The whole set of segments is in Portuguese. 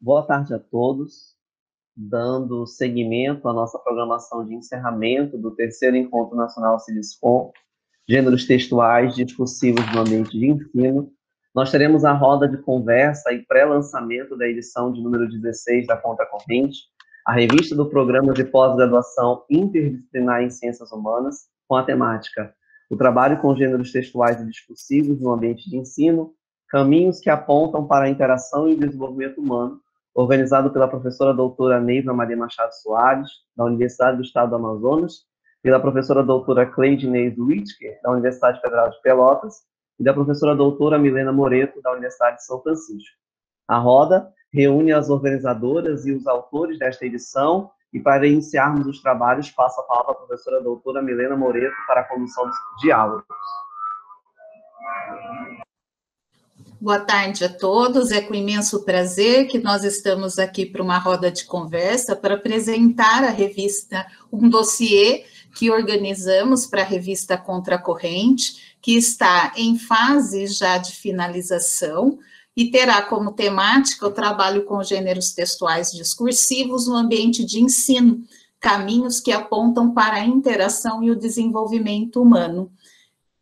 Boa tarde a todos, dando seguimento à nossa programação de encerramento do terceiro Encontro Nacional Civiscom, Gêneros Textuais Discursivos no Ambiente de Ensino. Nós teremos a roda de conversa e pré-lançamento da edição de número 16 da Contracorrente, a revista do Programa de Pós-Graduação Interdisciplinar em Ciências Humanas, com a temática O Trabalho com Gêneros Textuais e Discursivos no Ambiente de Ensino, Caminhos que apontam para a interação e o desenvolvimento humano, organizado pela professora doutora Neiva Maria Machado Soares, da Universidade do Estado do Amazonas, pela professora doutora Cleide Neis Whitker, da Universidade Federal de Pelotas, e da professora doutora Milena Moreto, da Universidade de São Francisco. A roda reúne as organizadoras e os autores desta edição, e para iniciarmos os trabalhos, passo a palavra à professora doutora Milena Moreto para a condução dos diálogos. Boa tarde a todos, é com imenso prazer que nós estamos aqui para uma roda de conversa para apresentar a revista, um dossiê que organizamos para a revista Contracorrente, que está em fase já de finalização e terá como temática o trabalho com gêneros textuais discursivos no ambiente de ensino, caminhos que apontam para a interação e o desenvolvimento humano.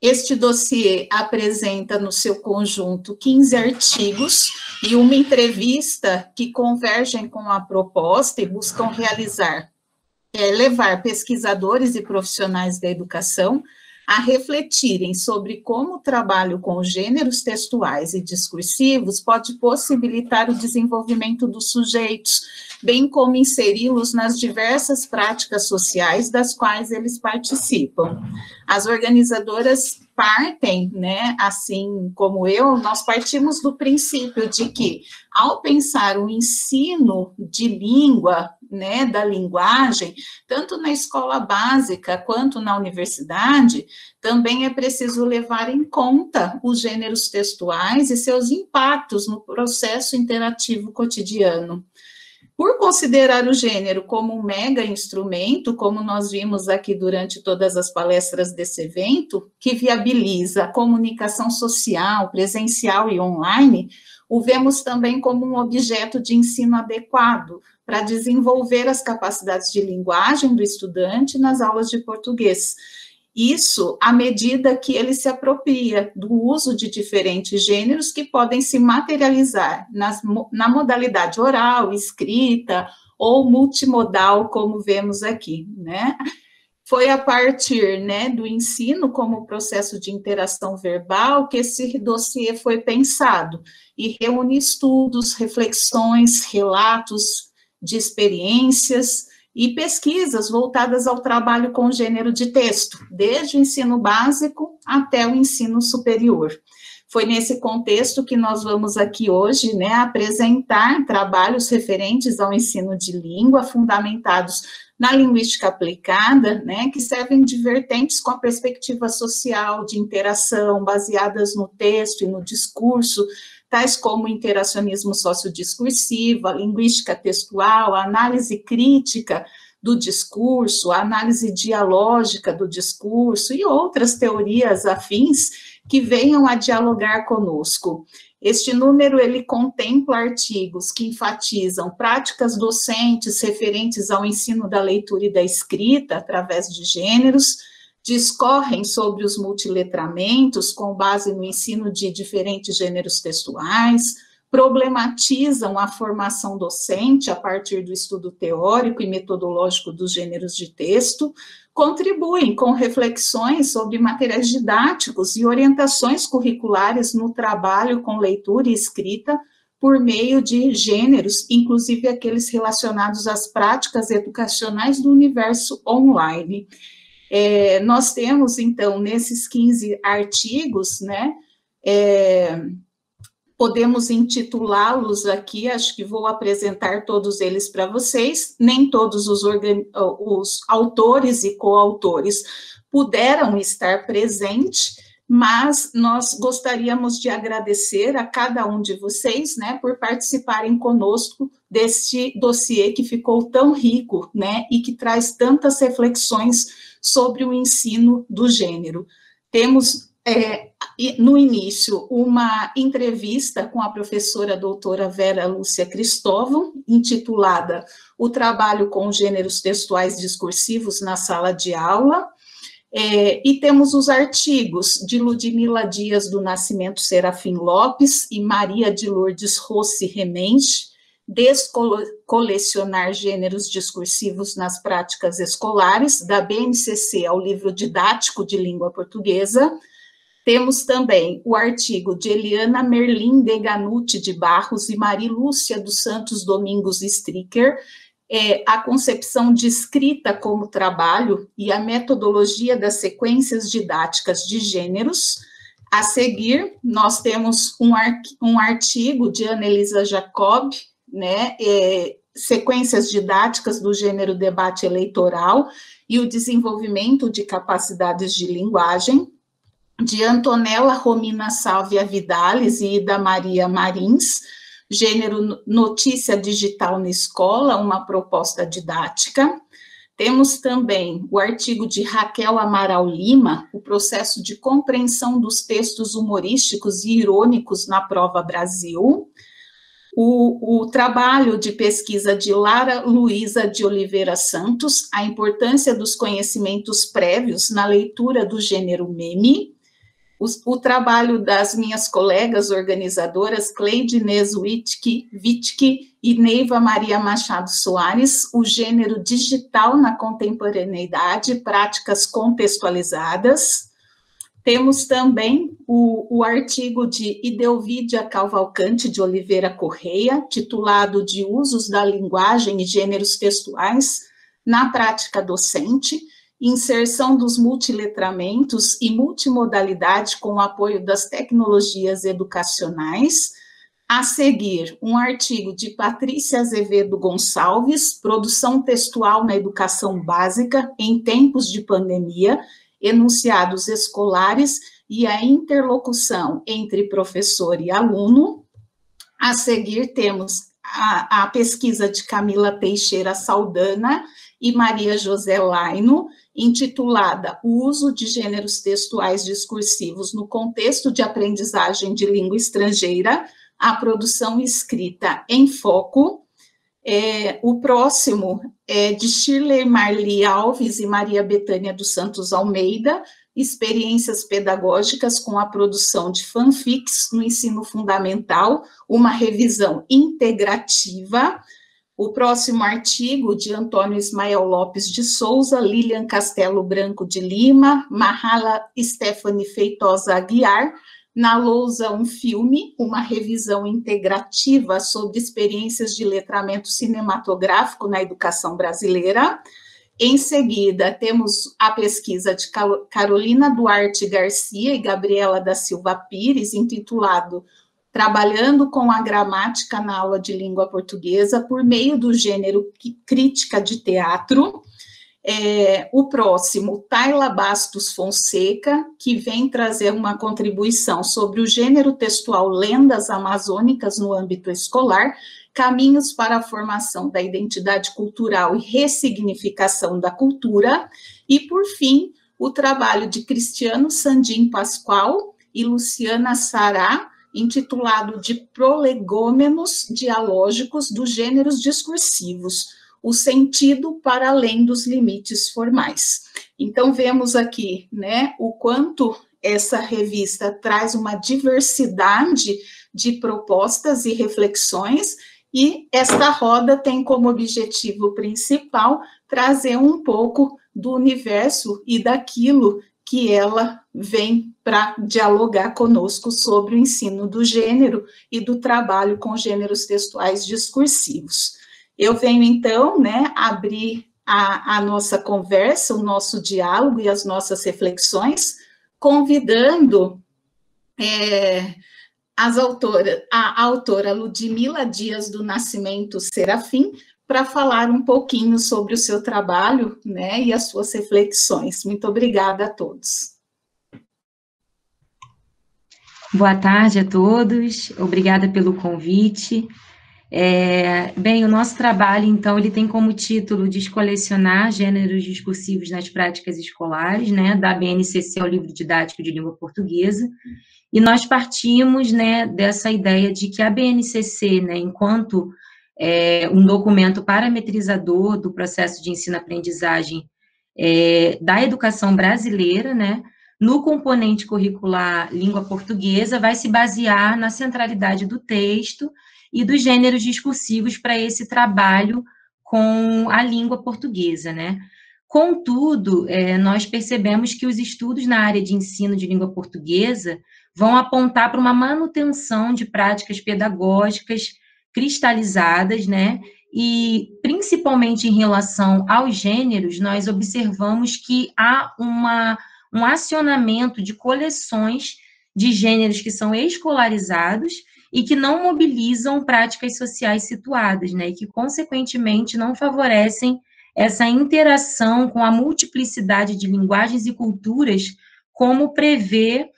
Este dossiê apresenta no seu conjunto 15 artigos e uma entrevista que convergem com a proposta e buscam levar pesquisadores e profissionais da educação a refletirem sobre como o trabalho com gêneros textuais e discursivos pode possibilitar o desenvolvimento dos sujeitos, bem como inseri-los nas diversas práticas sociais das quais eles participam. As organizadoras partem, né, assim como eu, nós partimos do princípio de que, ao pensar o ensino de língua, né, da linguagem, tanto na escola básica quanto na universidade, também é preciso levar em conta os gêneros textuais e seus impactos no processo interativo cotidiano. Por considerar o gênero como um mega instrumento, como nós vimos aqui durante todas as palestras desse evento, que viabiliza a comunicação social, presencial e online, o vemos também como um objeto de ensino adequado para desenvolver as capacidades de linguagem do estudante nas aulas de português. Isso à medida que ele se apropria do uso de diferentes gêneros que podem se materializar na modalidade oral, escrita ou multimodal, como vemos aqui, né? Foi a partir, né, do ensino como processo de interação verbal que esse dossiê foi pensado e reúne estudos, reflexões, relatos de experiências e pesquisas voltadas ao trabalho com gênero de texto, desde o ensino básico até o ensino superior. Foi nesse contexto que nós vamos aqui hoje, né, apresentar trabalhos referentes ao ensino de língua, fundamentados na linguística aplicada, né, que servem de vertentes com a perspectiva social, de interação, baseadas no texto e no discurso, tais como o interacionismo sociodiscursivo, a linguística textual, a análise crítica do discurso, a análise dialógica do discurso e outras teorias afins que venham a dialogar conosco. Este número, ele contempla artigos que enfatizam práticas docentes referentes ao ensino da leitura e da escrita através de gêneros, discorrem sobre os multiletramentos com base no ensino de diferentes gêneros textuais, problematizam a formação docente a partir do estudo teórico e metodológico dos gêneros de texto, contribuem com reflexões sobre materiais didáticos e orientações curriculares no trabalho com leitura e escrita por meio de gêneros, inclusive aqueles relacionados às práticas educacionais do universo online. Nós temos, então, nesses 15 artigos, né, podemos intitulá-los aqui, acho que vou apresentar todos eles para vocês, nem todos os autores e coautores puderam estar presentes, mas nós gostaríamos de agradecer a cada um de vocês, né, por participarem conosco deste dossiê que ficou tão rico, né, e que traz tantas reflexões sobre o ensino do gênero. Temos no início, uma entrevista com a professora doutora Vera Lúcia Cristóvão, intitulada O Trabalho com Gêneros Textuais Discursivos na Sala de Aula, e temos os artigos de Ludmila Dias do Nascimento Serafim Lopes e Maria de Lourdes Rossi Remenche, Descolecionar Gêneros Discursivos nas Práticas Escolares, da BNCC ao Livro Didático de Língua Portuguesa. Temos também o artigo de Eliana Merlin Deganutti de Barros e Marilúcia dos Santos Domingos Stricker, a concepção de escrita como trabalho e a metodologia das sequências didáticas de gêneros. A seguir, nós temos um artigo de Annelisa Jacob, né, sequências didáticas do gênero debate eleitoral e o desenvolvimento de capacidades de linguagem, de Antonella Romina Sálvia Vidales e Ida Maria Marins, gênero notícia digital na escola, uma proposta didática. Temos também o artigo de Raquel Amaral Lima, o processo de compreensão dos textos humorísticos e irônicos na Prova Brasil. O trabalho de pesquisa de Lara Luísa de Oliveira Santos, a importância dos conhecimentos prévios na leitura do gênero meme. O trabalho das minhas colegas organizadoras, Cleide Inês Witke e Neiva Maria Machado Soares, o gênero digital na contemporaneidade, práticas contextualizadas. Temos também o artigo de Idelvídia Cavalcante de Oliveira Correia, titulado de Usos da Linguagem e Gêneros Textuais na Prática Docente, Inserção dos Multiletramentos e Multimodalidade com o apoio das tecnologias educacionais. A seguir, um artigo de Patrícia Azevedo Gonçalves, Produção Textual na Educação Básica em Tempos de Pandemia, Enunciados Escolares e a Interlocução entre Professor e Aluno. A seguir, temos a pesquisa de Camila Teixeira Saldanha e Maria José Laino, intitulada O Uso de Gêneros Textuais Discursivos no Contexto de Aprendizagem de Língua Estrangeira, a Produção Escrita em Foco. O próximo é de Shirley Marli Alves e Maria Betânia dos Santos Almeida, Experiências Pedagógicas com a Produção de Fanfics no Ensino Fundamental, uma revisão integrativa. O próximo artigo de Antônio Ismael Lopes de Souza, Lilian Castelo Branco de Lima, Mahala Stephanie Feitosa Aguiar, Na Lousa um Filme, uma revisão integrativa sobre experiências de letramento cinematográfico na educação brasileira. Em seguida, temos a pesquisa de Carolina Duarte Garcia e Gabriela da Silva Pires, intitulado Trabalhando com a Gramática na Aula de Língua Portuguesa por meio do gênero Crítica de Teatro. O próximo, Tayla Bastos Fonseca, que vem trazer uma contribuição sobre o gênero textual Lendas Amazônicas no âmbito escolar, caminhos para a formação da identidade cultural e ressignificação da cultura. E, por fim, o trabalho de Cristiano Sandim Pascoal e Luciana Sará, intitulado de Prolegômenos Dialógicos dos Gêneros Discursivos, o sentido para além dos limites formais. Então, vemos aqui, né, o quanto essa revista traz uma diversidade de propostas e reflexões, e esta roda tem como objetivo principal trazer um pouco do universo e daquilo que ela vem para dialogar conosco sobre o ensino do gênero e do trabalho com gêneros textuais discursivos. Eu venho, então, né, abrir a nossa conversa, o nosso diálogo e as nossas reflexões, convidando a autora Ludmila Dias do Nascimento Serafim para falar um pouquinho sobre o seu trabalho, né, e as suas reflexões. Muito obrigada a todos. Boa tarde a todos, obrigada pelo convite. Bem, o nosso trabalho, então, ele tem como título Descolecionar Gêneros Discursivos nas Práticas Escolares, né, da BNCC ao Livro Didático de Língua Portuguesa, e nós partimos, né, dessa ideia de que a BNCC, né, enquanto um documento parametrizador do processo de ensino-aprendizagem da educação brasileira, né, no componente curricular língua portuguesa, vai se basear na centralidade do texto e dos gêneros discursivos para esse trabalho com a língua portuguesa, né? Contudo, nós percebemos que os estudos na área de ensino de língua portuguesa vão apontar para uma manutenção de práticas pedagógicas cristalizadas, né? E, principalmente em relação aos gêneros, nós observamos que há um acionamento de coleções de gêneros que são escolarizados e que não mobilizam práticas sociais situadas, né, e que, consequentemente, não favorecem essa interação com a multiplicidade de linguagens e culturas, como prevê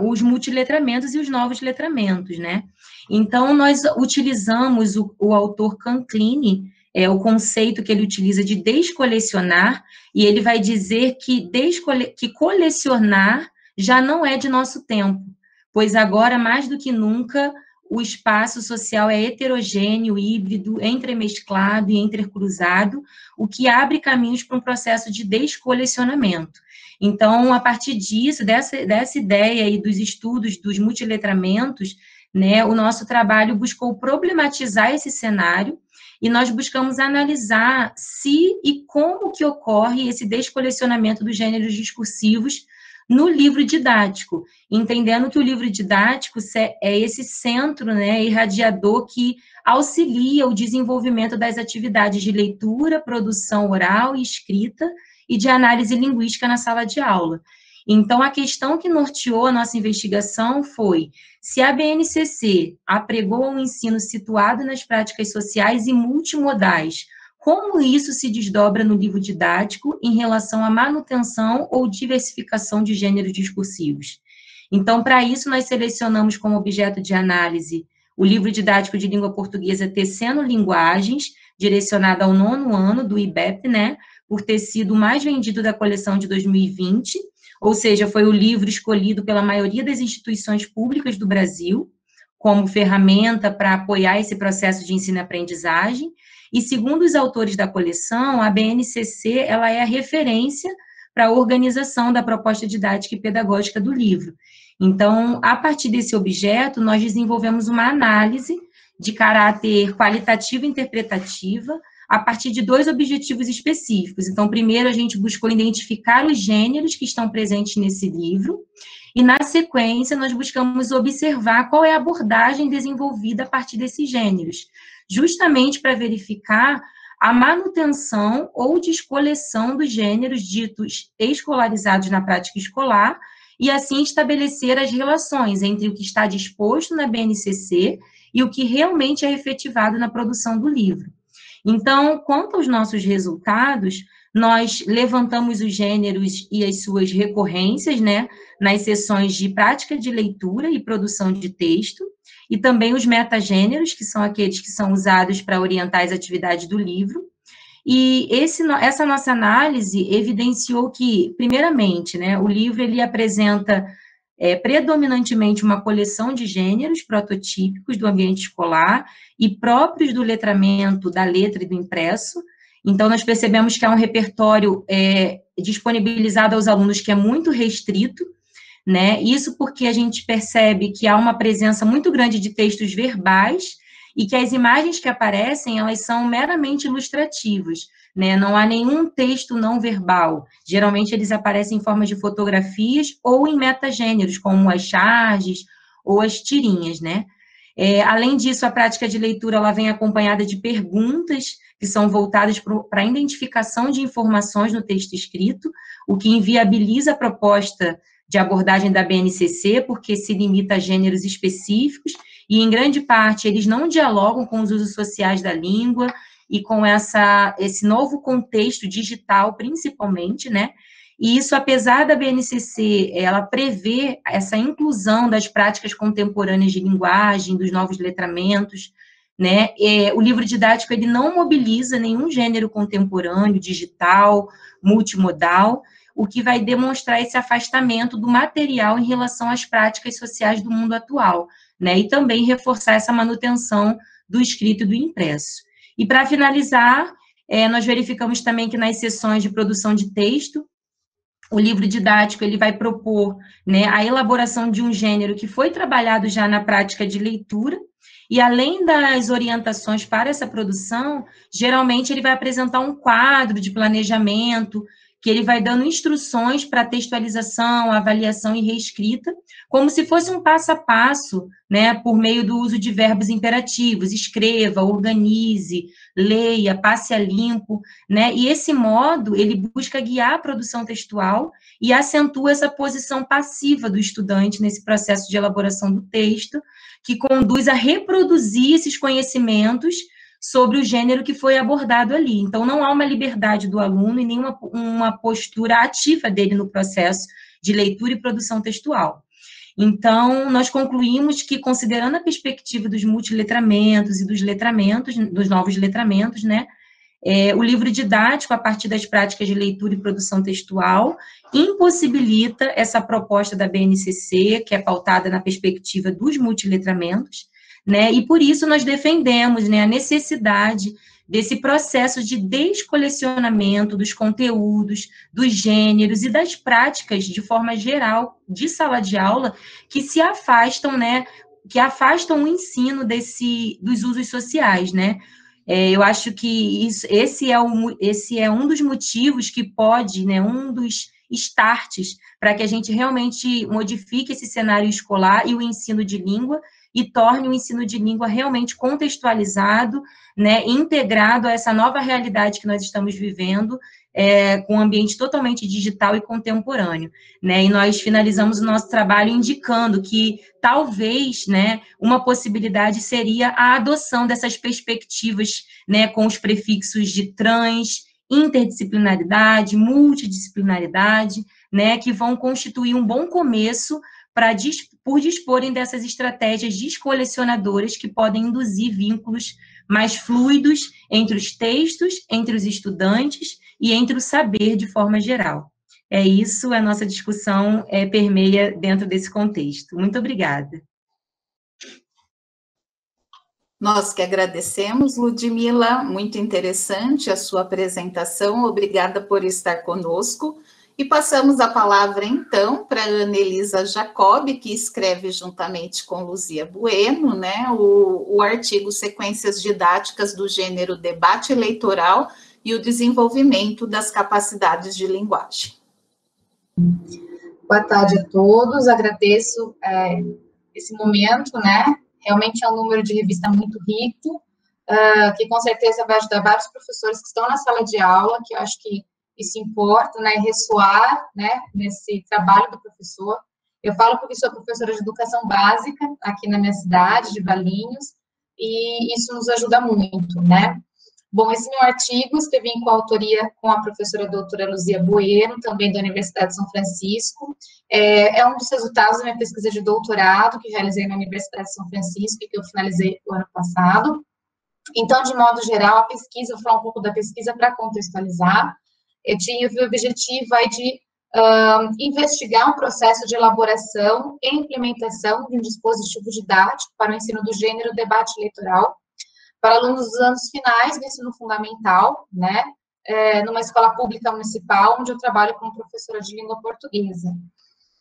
os multiletramentos e os novos letramentos, né. Então, nós utilizamos o autor Canclini, o conceito que ele utiliza de descolecionar, e ele vai dizer que colecionar já não é de nosso tempo, pois agora, mais do que nunca, o espaço social é heterogêneo, híbrido, entremesclado e intercruzado, o que abre caminhos para um processo de descolecionamento. Então, a partir disso, dessa ideia e dos estudos dos multiletramentos, né, o nosso trabalho buscou problematizar esse cenário e nós buscamos analisar se e como que ocorre esse descolecionamento dos gêneros discursivos no livro didático, entendendo que o livro didático é esse centro, né, irradiador que auxilia o desenvolvimento das atividades de leitura, produção oral e escrita e de análise linguística na sala de aula. Então, a questão que norteou a nossa investigação foi se a BNCC apregou um ensino situado nas práticas sociais e multimodais, como isso se desdobra no livro didático em relação à manutenção ou diversificação de gêneros discursivos. Então, para isso, nós selecionamos como objeto de análise o livro didático de língua portuguesa Tecendo Linguagens, direcionado ao 9º ano do IBEP, né, por ter sido o mais vendido da coleção de 2020, ou seja, foi o livro escolhido pela maioria das instituições públicas do Brasil como ferramenta para apoiar esse processo de ensino-aprendizagem. E, segundo os autores da coleção, a BNCC ela é a referência para a organização da proposta didática e pedagógica do livro. Então, a partir desse objeto, nós desenvolvemos uma análise de caráter qualitativo e interpretativa, a partir de 2 objetivos específicos. Então, primeiro, a gente buscou identificar os gêneros que estão presentes nesse livro, e, na sequência, nós buscamos observar qual é a abordagem desenvolvida a partir desses gêneros, justamente para verificar a manutenção ou descoleção dos gêneros ditos escolarizados na prática escolar, e assim estabelecer as relações entre o que está disposto na BNCC e o que realmente é efetivado na produção do livro. Então, quanto aos nossos resultados, nós levantamos os gêneros e as suas recorrências, né, nas sessões de prática de leitura e produção de texto, e também os metagêneros, que são aqueles que são usados para orientar as atividades do livro. E essa nossa análise evidenciou que, primeiramente, né, o livro ele apresenta predominantemente uma coleção de gêneros prototípicos do ambiente escolar e próprios do letramento, da letra e do impresso. Então, nós percebemos que há um repertório disponibilizado aos alunos que é muito restrito, né? Isso porque a gente percebe que há uma presença muito grande de textos verbais e que as imagens que aparecem, elas são meramente ilustrativas, né? Não há nenhum texto não verbal. Geralmente, eles aparecem em forma de fotografias ou em metagêneros, como as charges ou as tirinhas, né? Além disso, a prática de leitura ela vem acompanhada de perguntas que são voltadas para a identificação de informações no texto escrito, o que inviabiliza a proposta de abordagem da BNCC, porque se limita a gêneros específicos, e, em grande parte, eles não dialogam com os usos sociais da língua e com esse novo contexto digital, principalmente, né? e isso, apesar da BNCC, ela prever essa inclusão das práticas contemporâneas de linguagem, dos novos letramentos, né, o livro didático, ele não mobiliza nenhum gênero contemporâneo, digital, multimodal, o que vai demonstrar esse afastamento do material em relação às práticas sociais do mundo atual, né, e também reforçar essa manutenção do escrito e do impresso. E, para finalizar, nós verificamos também que nas sessões de produção de texto, o livro didático, ele vai propor, né, a elaboração de um gênero que foi trabalhado já na prática de leitura, e além das orientações para essa produção, geralmente ele vai apresentar um quadro de planejamento, que ele vai dando instruções para textualização, avaliação e reescrita, como se fosse um passo a passo, né, por meio do uso de verbos imperativos: escreva, organize, leia, passe a limpo, né, e esse modo, ele busca guiar a produção textual e acentua essa posição passiva do estudante nesse processo de elaboração do texto, que conduz a reproduzir esses conhecimentos sobre o gênero que foi abordado ali. Então, não há uma liberdade do aluno e nenhuma uma postura ativa dele no processo de leitura e produção textual. Então, nós concluímos que, considerando a perspectiva dos multiletramentos e dos letramentos, dos novos letramentos, né, o livro didático, a partir das práticas de leitura e produção textual, impossibilita essa proposta da BNCC, que é pautada na perspectiva dos multiletramentos, né, e por isso nós defendemos, né, a necessidade desse processo de descolecionamento dos conteúdos, dos gêneros e das práticas, de forma geral, de sala de aula, que se afastam, né, que afastam o ensino dos usos sociais, né. Eu acho que esse é um dos motivos que pode, né, um dos starts para que a gente realmente modifique esse cenário escolar e o ensino de língua, e torne o ensino de língua realmente contextualizado, né, integrado a essa nova realidade que nós estamos vivendo, com um ambiente totalmente digital e contemporâneo, né, e nós finalizamos o nosso trabalho indicando que, talvez, né, uma possibilidade seria a adoção dessas perspectivas, né, com os prefixos de trans, interdisciplinaridade, multidisciplinaridade, né, que vão constituir um bom começo por disporem dessas estratégias descolecionadoras que podem induzir vínculos mais fluidos entre os textos, entre os estudantes e entre o saber de forma geral. É isso, a nossa discussão permeia dentro desse contexto. Muito obrigada. Nós que agradecemos, Ludmila, muito interessante a sua apresentação, obrigada por estar conosco. E passamos a palavra, então, para a Anelisa Jacob, que escreve juntamente com Luzia Bueno, né, o artigo Sequências Didáticas do Gênero Debate Eleitoral e o Desenvolvimento das Capacidades de Linguagem. Boa tarde a todos, agradeço esse momento, né, realmente é um número de revista muito rico, que com certeza vai ajudar vários professores que estão na sala de aula, que eu acho que isso importa, né, ressoar, né, nesse trabalho do professor. Eu falo porque sou professora de educação básica aqui na minha cidade, de Valinhos, e isso nos ajuda muito, né. Bom, esse meu artigo escrevi em coautoria com a professora doutora Luzia Bueno, também da Universidade de São Francisco. É um dos resultados da minha pesquisa de doutorado, que realizei na Universidade de São Francisco, e que eu finalizei o ano passado. Então, de modo geral, a pesquisa, vou falar um pouco da pesquisa para contextualizar. Eu tive o objetivo aí de investigar um processo de elaboração e implementação de um dispositivo didático para o ensino do gênero debate eleitoral para alunos dos anos finais do ensino fundamental, né, numa escola pública municipal, onde eu trabalho como professora de língua portuguesa.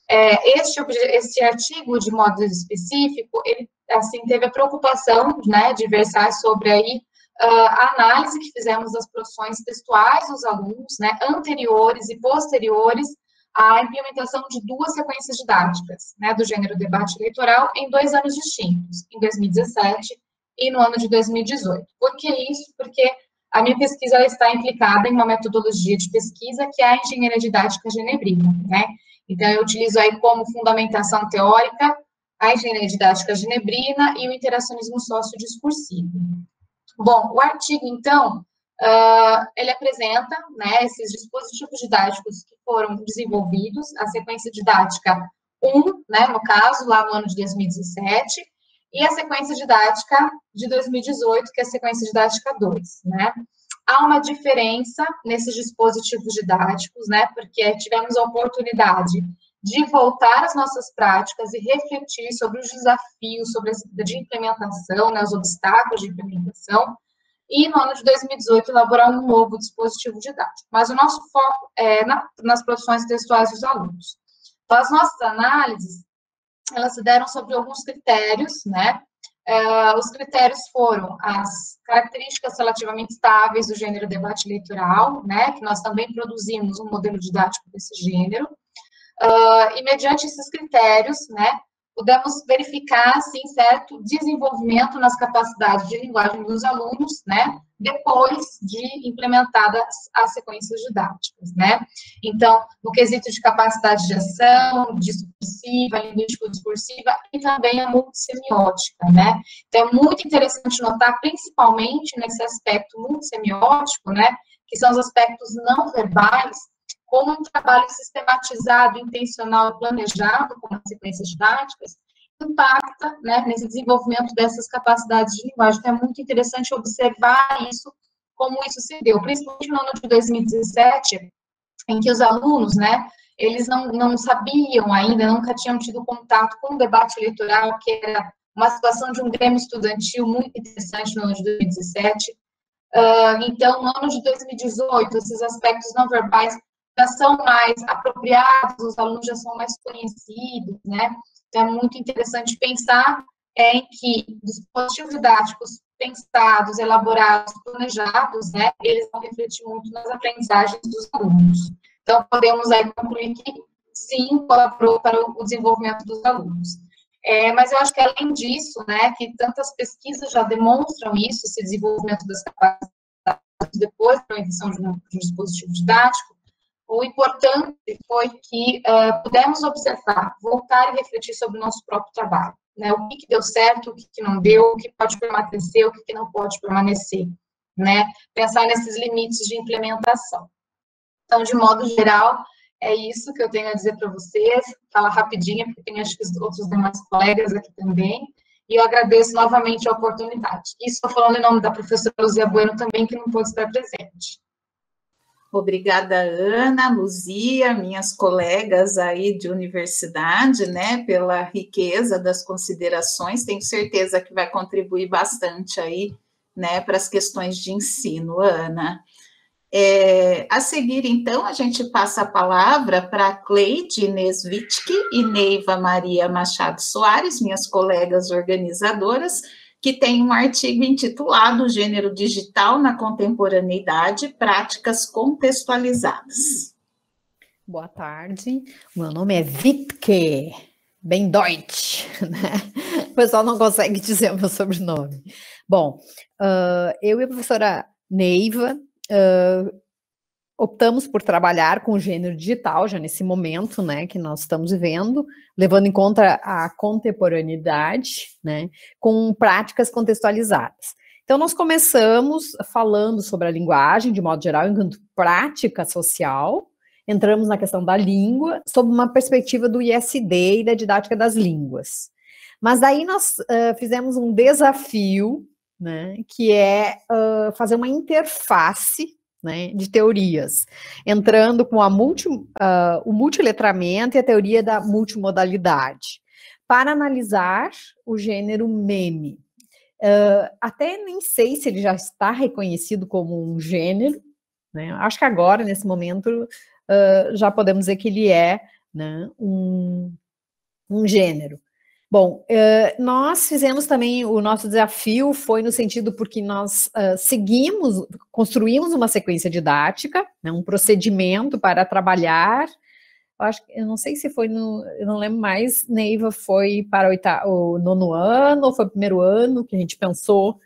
Este artigo, de modo específico, ele, assim, teve a preocupação, né, de versar sobre aí a análise que fizemos das produções textuais dos alunos, né, anteriores e posteriores à implementação de duas sequências didáticas, né, do gênero debate eleitoral em 2 anos distintos, em 2017 e no ano de 2018. Por que isso? Porque a minha pesquisa ela está implicada em uma metodologia de pesquisa que é a engenharia didática genebrina, né? Então, eu utilizo aí como fundamentação teórica a engenharia didática genebrina e o interacionismo sociodiscursivo. Bom, o artigo, então, ele apresenta, né, esses dispositivos didáticos que foram desenvolvidos, a sequência didática 1, né, no caso, lá no ano de 2017, e a sequência didática de 2018, que é a sequência didática 2, né. Há uma diferença nesses dispositivos didáticos, né, porque tivemos a oportunidade de voltar às nossas práticas e refletir sobre os desafios de implementação, né, os obstáculos de implementação, e no ano de 2018 elaborar um novo dispositivo didático. Mas o nosso foco é nas produções textuais dos alunos. Então, as nossas análises, elas se deram sobre alguns critérios, né? Os critérios foram as características relativamente estáveis do gênero debate eleitoral, né? Que nós também produzimos um modelo didático desse gênero. E mediante esses critérios, né, pudemos verificar, assim, certo desenvolvimento nas capacidades de linguagem dos alunos, né, depois de implementadas as sequências didáticas, né. Então, no quesito de capacidade de ação, discursiva, linguístico-discursiva e também a multissemiótica, né. Então, é muito interessante notar, principalmente nesse aspecto multissemiótico, né, que são os aspectos não verbais, como um trabalho sistematizado, intencional e planejado, como as sequências didáticas, impacta, né, nesse desenvolvimento dessas capacidades de linguagem. Então, é muito interessante observar isso, como isso se deu, principalmente no ano de 2017, em que os alunos, né, eles não sabiam ainda, nunca tinham tido contato com o debate eleitoral, que era uma situação de um grêmio estudantil muito interessante no ano de 2017. Então, no ano de 2018, esses aspectos não verbais já são mais apropriados, os alunos já são mais conhecidos, né? Então, é muito interessante pensar em que dispositivos didáticos pensados, elaborados, planejados, né, eles vão refletir muito nas aprendizagens dos alunos. Então, podemos aí concluir que, sim, colaborou para o desenvolvimento dos alunos. Mas eu acho que, além disso, né, que tantas pesquisas já demonstram isso, esse desenvolvimento das capacidades depois da invenção de um dispositivo didático, o importante foi que pudemos observar, voltar e refletir sobre o nosso próprio trabalho, né? O que deu certo, o que não deu, o que pode permanecer, o que não pode permanecer, né? Pensar nesses limites de implementação. Então, de modo geral, é isso que eu tenho a dizer para vocês. Falar rapidinho, porque tem acho que os outros demais colegas aqui também. E eu agradeço novamente a oportunidade. E estou falando em nome da professora Luzia Bueno também, que não pôde estar presente. Obrigada, Ana, Luzia, minhas colegas aí de universidade, né, pela riqueza das considerações, tenho certeza que vai contribuir bastante aí, né, para as questões de ensino, Ana. A seguir, então, a gente passa a palavra para Cleide Inês Witke e Neiva Maria Machado Soares, minhas colegas organizadoras, que tem um artigo intitulado Gênero Digital na Contemporaneidade, Práticas Contextualizadas. Boa tarde, meu nome é Witke, bem deutsch, né? O pessoal não consegue dizer o meu sobrenome. Bom, eu e a professora Neiva optamos por trabalhar com o gênero digital, já nesse momento, né, que nós estamos vivendo, levando em conta a contemporaneidade, né, com práticas contextualizadas. Então, nós começamos falando sobre a linguagem, de modo geral, enquanto prática social, entramos na questão da língua, sob uma perspectiva do ISD e da didática das línguas. Mas daí nós fizemos um desafio, né, que é fazer uma interface, né, de teorias, entrando com o multiletramento e a teoria da multimodalidade, para analisar o gênero meme. Até nem sei se ele já está reconhecido como um gênero, né? Acho que agora, nesse momento, já podemos dizer que ele é, né, um gênero. Bom, nós fizemos também, o nosso desafio foi no sentido porque nós construímos uma sequência didática, né, um procedimento para trabalhar, eu não sei se foi eu não lembro mais, Neiva, foi para o 9º ano, ou foi o 1º ano que a gente pensou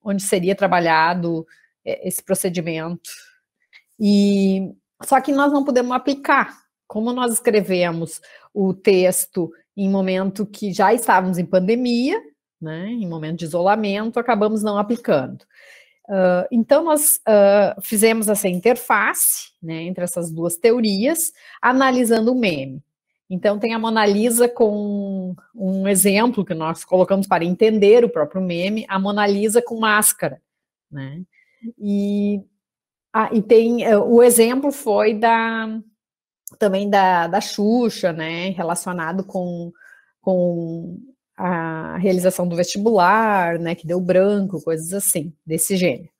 onde seria trabalhado esse procedimento. Só que nós não pudemos aplicar, como nós escrevemos o texto em momento que já estávamos em pandemia, né, em momento de isolamento, acabamos não aplicando. Então, nós fizemos essa interface, né, entre essas duas teorias, analisando o meme. Então, tem a Mona Lisa com um exemplo que nós colocamos para entender o próprio meme, a Mona Lisa com máscara, né? E tem o exemplo foi também da Xuxa, né, relacionado com a realização do vestibular, né, que deu branco, coisas assim, desse gênero.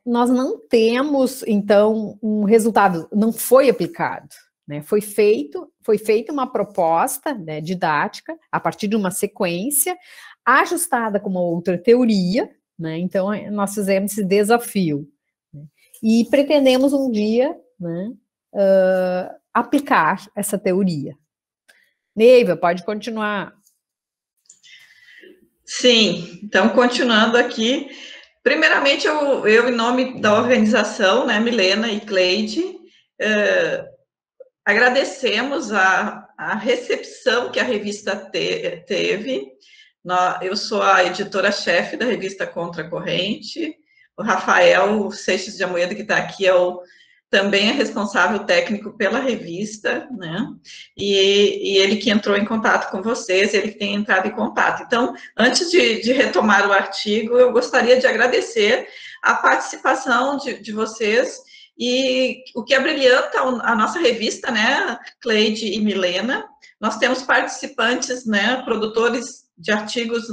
Nós não temos, então, um resultado, não foi aplicado, né, foi feita uma proposta, né, didática, a partir de uma sequência, ajustada com uma outra teoria, né, então nós fizemos esse desafio, né, e pretendemos um dia, né, aplicar essa teoria. Neiva, pode continuar. Sim, então, continuando aqui, primeiramente, eu em nome da organização, né, Milena e Cleide, agradecemos a recepção que a revista teve. Eu sou a editora-chefe da revista Contra a Corrente, o Rafael Seixas de Amoedo, que está aqui, também é responsável técnico pela revista, né, e ele que entrou em contato com vocês, ele que tem entrado em contato. Então, antes de retomar o artigo, eu gostaria de agradecer a participação de vocês, e o que abrilhanta a nossa revista, né, Cleide e Milena, nós temos participantes, né, produtores de artigos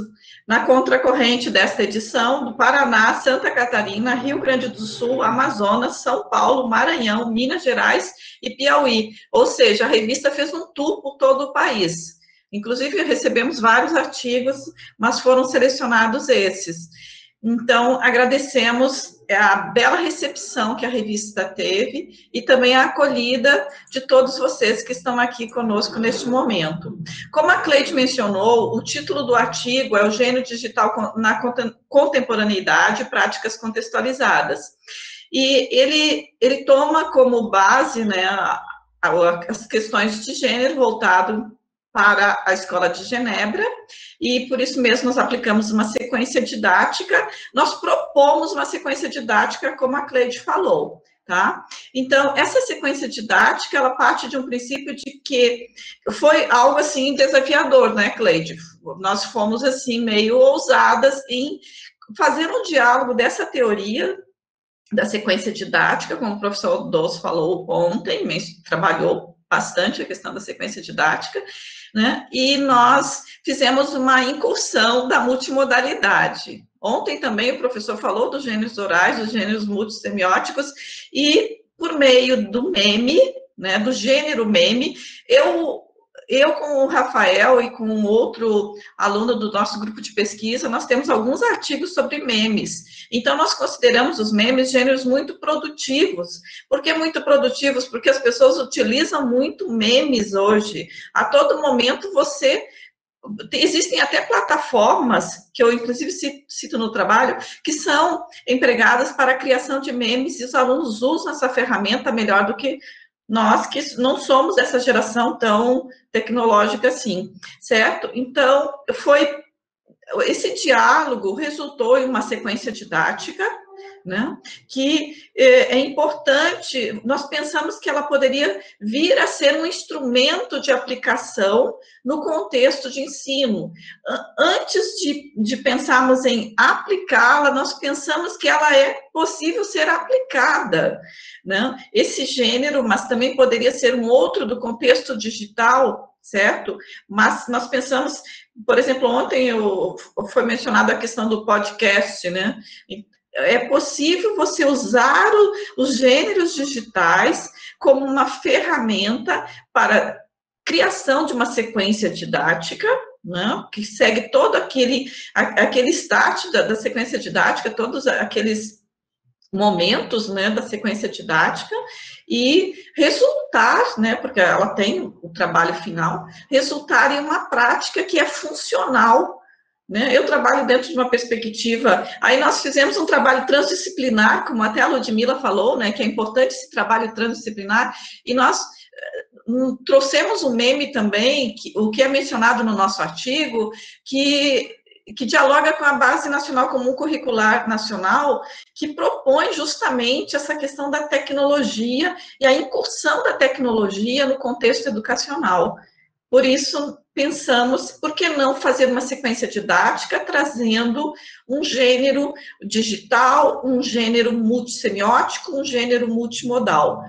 na contracorrente desta edição, do Paraná, Santa Catarina, Rio Grande do Sul, Amazonas, São Paulo, Maranhão, Minas Gerais e Piauí. Ou seja, a revista fez um tour por todo o país. Inclusive, recebemos vários artigos, mas foram selecionados esses. Então, agradecemos a bela recepção que a revista teve e também a acolhida de todos vocês que estão aqui conosco neste momento. Como a Cleide mencionou, o título do artigo é o Gênero Digital na Contemporaneidade e Práticas Contextualizadas. E ele toma como base, né, as questões de gênero voltado para a Escola de Genebra, e por isso mesmo nós aplicamos uma sequência didática, nós propomos uma sequência didática, como a Cleide falou, tá? Então, essa sequência didática, ela parte de um princípio de que foi algo, assim, desafiador, né, Cleide? Nós fomos, assim, meio ousadas em fazer um diálogo dessa teoria, da sequência didática, como o professor Dos falou ontem, trabalhou bastante a questão da sequência didática, né? E nós fizemos uma incursão da multimodalidade. Ontem também o professor falou dos gêneros orais, dos gêneros multissemióticos, e por meio do meme, né, do gênero meme, eu com o Rafael e com outro aluno do nosso grupo de pesquisa, nós temos alguns artigos sobre memes. Então, nós consideramos os memes gêneros muito produtivos. Por que muito produtivos? Porque as pessoas utilizam muito memes hoje. A todo momento existem até plataformas, que eu inclusive cito no trabalho, que são empregadas para a criação de memes, e os alunos usam essa ferramenta melhor do que nós, que não somos dessa geração tão tecnológica assim, certo? Então, esse diálogo resultou em uma sequência didática, né, que é importante. Nós pensamos que ela poderia vir a ser um instrumento de aplicação no contexto de ensino. Antes de pensarmos em aplicá-la, nós pensamos que ela é possível ser aplicada, né? Esse gênero, mas também poderia ser um outro do contexto digital, certo? Mas nós pensamos, por exemplo, ontem foi mencionada a questão do podcast, né? É possível você usar os gêneros digitais como uma ferramenta para criação de uma sequência didática, né, que segue todo aquele start da sequência didática, todos aqueles momentos, né, da sequência didática, e resultar, né, porque ela tem o trabalho final, resultar em uma prática que é funcional, né? Eu trabalho dentro de uma perspectiva, aí nós fizemos um trabalho transdisciplinar, como até a Ludmila falou, né, que é importante esse trabalho transdisciplinar, e nós trouxemos um meme também, o que é mencionado no nosso artigo, que que dialoga com a Base Nacional Comum Curricular Nacional, que propõe justamente essa questão da tecnologia e a incursão da tecnologia no contexto educacional. Por isso, pensamos, por que não fazer uma sequência didática trazendo um gênero digital, um gênero multissemiótico, um gênero multimodal.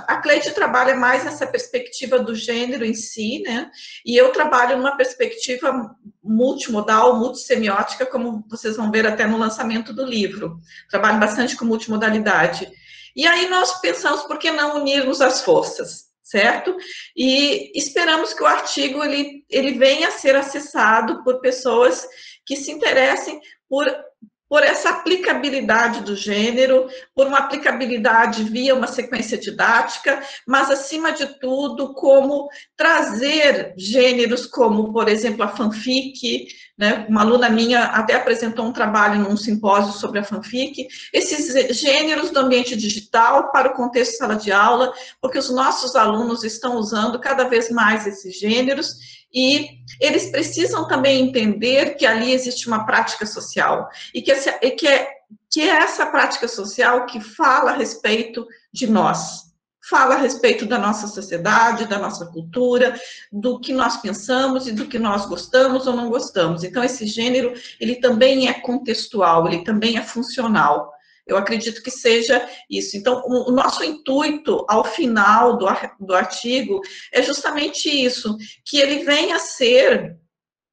A Cleide trabalha mais nessa perspectiva do gênero em si, né? E eu trabalho numa perspectiva multimodal, multissemiótica, como vocês vão ver até no lançamento do livro. Trabalho bastante com multimodalidade. E aí nós pensamos, por que não unirmos as forças? Certo? E esperamos que o artigo ele venha a ser acessado por pessoas que se interessem por essa aplicabilidade do gênero, por uma aplicabilidade via uma sequência didática, mas, acima de tudo, como trazer gêneros como, por exemplo, a fanfic, né? Uma aluna minha até apresentou um trabalho num simpósio sobre a fanfic, esses gêneros do ambiente digital para o contexto de sala de aula, porque os nossos alunos estão usando cada vez mais esses gêneros, e eles precisam também entender que ali existe uma prática social, e que é essa prática social que fala a respeito de nós, fala a respeito da nossa sociedade, da nossa cultura, do que nós pensamos e do que nós gostamos ou não gostamos. Então, esse gênero, ele também é contextual, ele também é funcional. Eu acredito que seja isso. Então, o nosso intuito, ao final do artigo, é justamente isso, que ele venha a ser,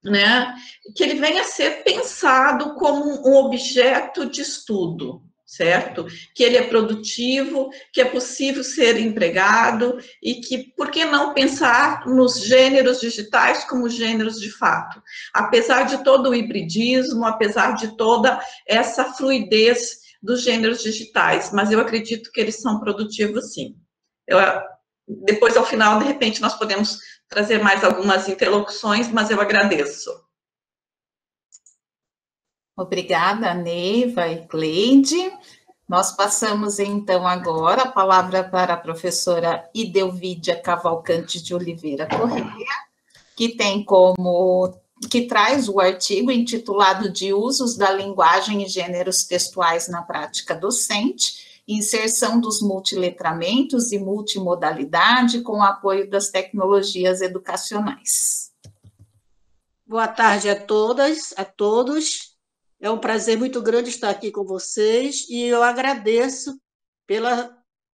né, que ele venha a ser pensado como um objeto de estudo, certo? Que ele é produtivo, que é possível ser empregado e que, por que não pensar nos gêneros digitais como gêneros de fato? Apesar de todo o hibridismo, apesar de toda essa fluidez dos gêneros digitais, mas eu acredito que eles são produtivos, sim. Depois, ao final, de repente, nós podemos trazer mais algumas interlocuções, mas eu agradeço. Obrigada, Neiva e Cleide. Nós passamos, então, agora a palavra para a professora Idelvídia Cavalcante de Oliveira Correia, que traz o artigo intitulado de Usos da Linguagem e Gêneros Textuais na Prática Docente, Inserção dos Multiletramentos e Multimodalidade com o apoio das tecnologias educacionais. Boa tarde a todas, a todos. É um prazer muito grande estar aqui com vocês e eu agradeço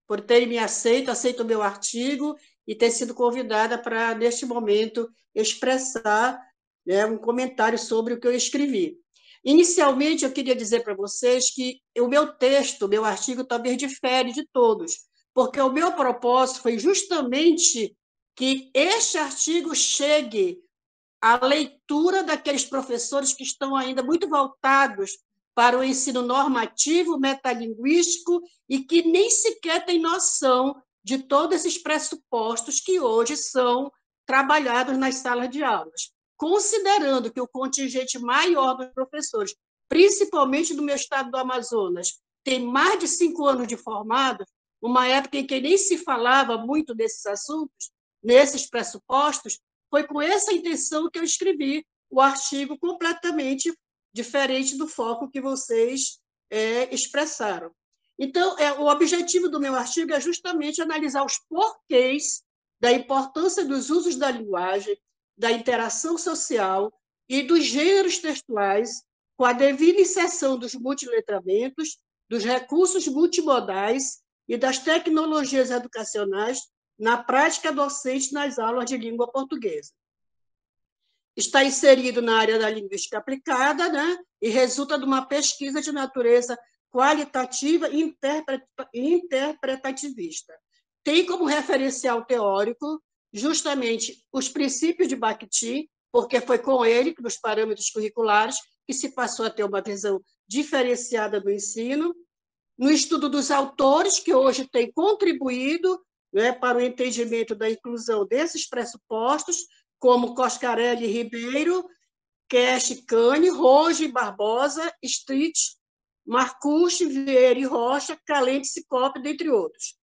por terem me aceito o meu artigo e ter sido convidada para, neste momento, expressar, né, um comentário sobre o que eu escrevi. Inicialmente, eu queria dizer para vocês que o meu texto, o meu artigo, talvez difere de todos, porque o meu propósito foi justamente que este artigo chegue à leitura daqueles professores que estão ainda muito voltados para o ensino normativo, metalinguístico, e que nem sequer têm noção de todos esses pressupostos que hoje são trabalhados nas salas de aulas. Considerando que o contingente maior dos professores, principalmente do meu estado do Amazonas, tem mais de 5 anos de formado, uma época em que nem se falava muito desses assuntos, nesses pressupostos, foi com essa intenção que eu escrevi o artigo completamente diferente do foco que vocês expressaram. Então, o objetivo do meu artigo é justamente analisar os porquês da importância dos usos da linguagem, da interação social e dos gêneros textuais, com a devida inserção dos multiletramentos, dos recursos multimodais e das tecnologias educacionais na prática docente nas aulas de língua portuguesa. Está inserido na área da linguística aplicada, né, e resulta de uma pesquisa de natureza qualitativa e interpretativista. Tem como referencial teórico justamente os princípios de Bakhtin, porque foi com ele, nos parâmetros curriculares, que se passou a ter uma visão diferenciada do ensino, no estudo dos autores, que hoje têm contribuído, né, para o entendimento da inclusão desses pressupostos, como Coscarelli Ribeiro, Cash Cane, Roge Barbosa, Street, Marcucci, Vieira e Rocha, Calente Cicope, dentre outros.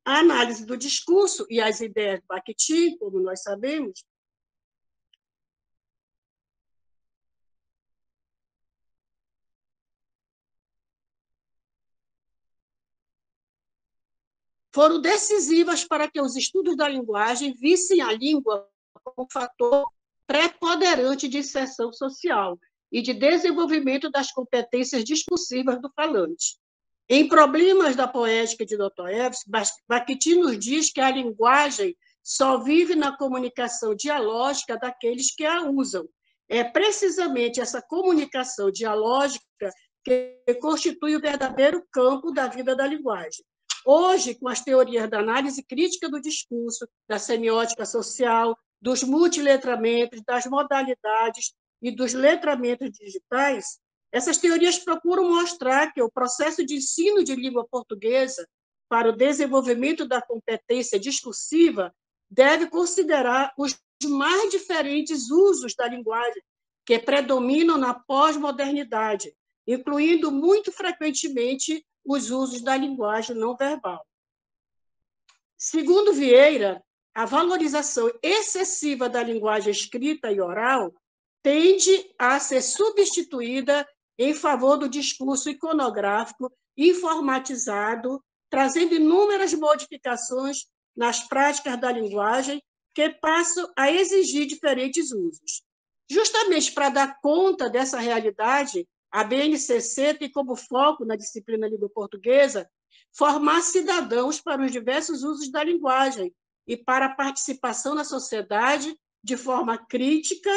A análise do discurso e as ideias de Bakhtin, como nós sabemos, foram decisivas para que os estudos da linguagem vissem a língua como fator preponderante de inserção social e de desenvolvimento das competências discursivas do falante. Em Problemas da Poética de Dostoiévski, Bakhtin nos diz que a linguagem só vive na comunicação dialógica daqueles que a usam. É precisamente essa comunicação dialógica que constitui o verdadeiro campo da vida da linguagem. Hoje, com as teorias da análise crítica do discurso, da semiótica social, dos multiletramentos, das modalidades e dos letramentos digitais, essas teorias procuram mostrar que o processo de ensino de língua portuguesa para o desenvolvimento da competência discursiva deve considerar os mais diferentes usos da linguagem que predominam na pós-modernidade, incluindo muito frequentemente os usos da linguagem não verbal. Segundo Vieira, a valorização excessiva da linguagem escrita e oral tende a ser substituída em favor do discurso iconográfico informatizado, trazendo inúmeras modificações nas práticas da linguagem que passam a exigir diferentes usos. Justamente para dar conta dessa realidade, a BNCC tem como foco na disciplina língua portuguesa formar cidadãos para os diversos usos da linguagem e para a participação na sociedade de forma crítica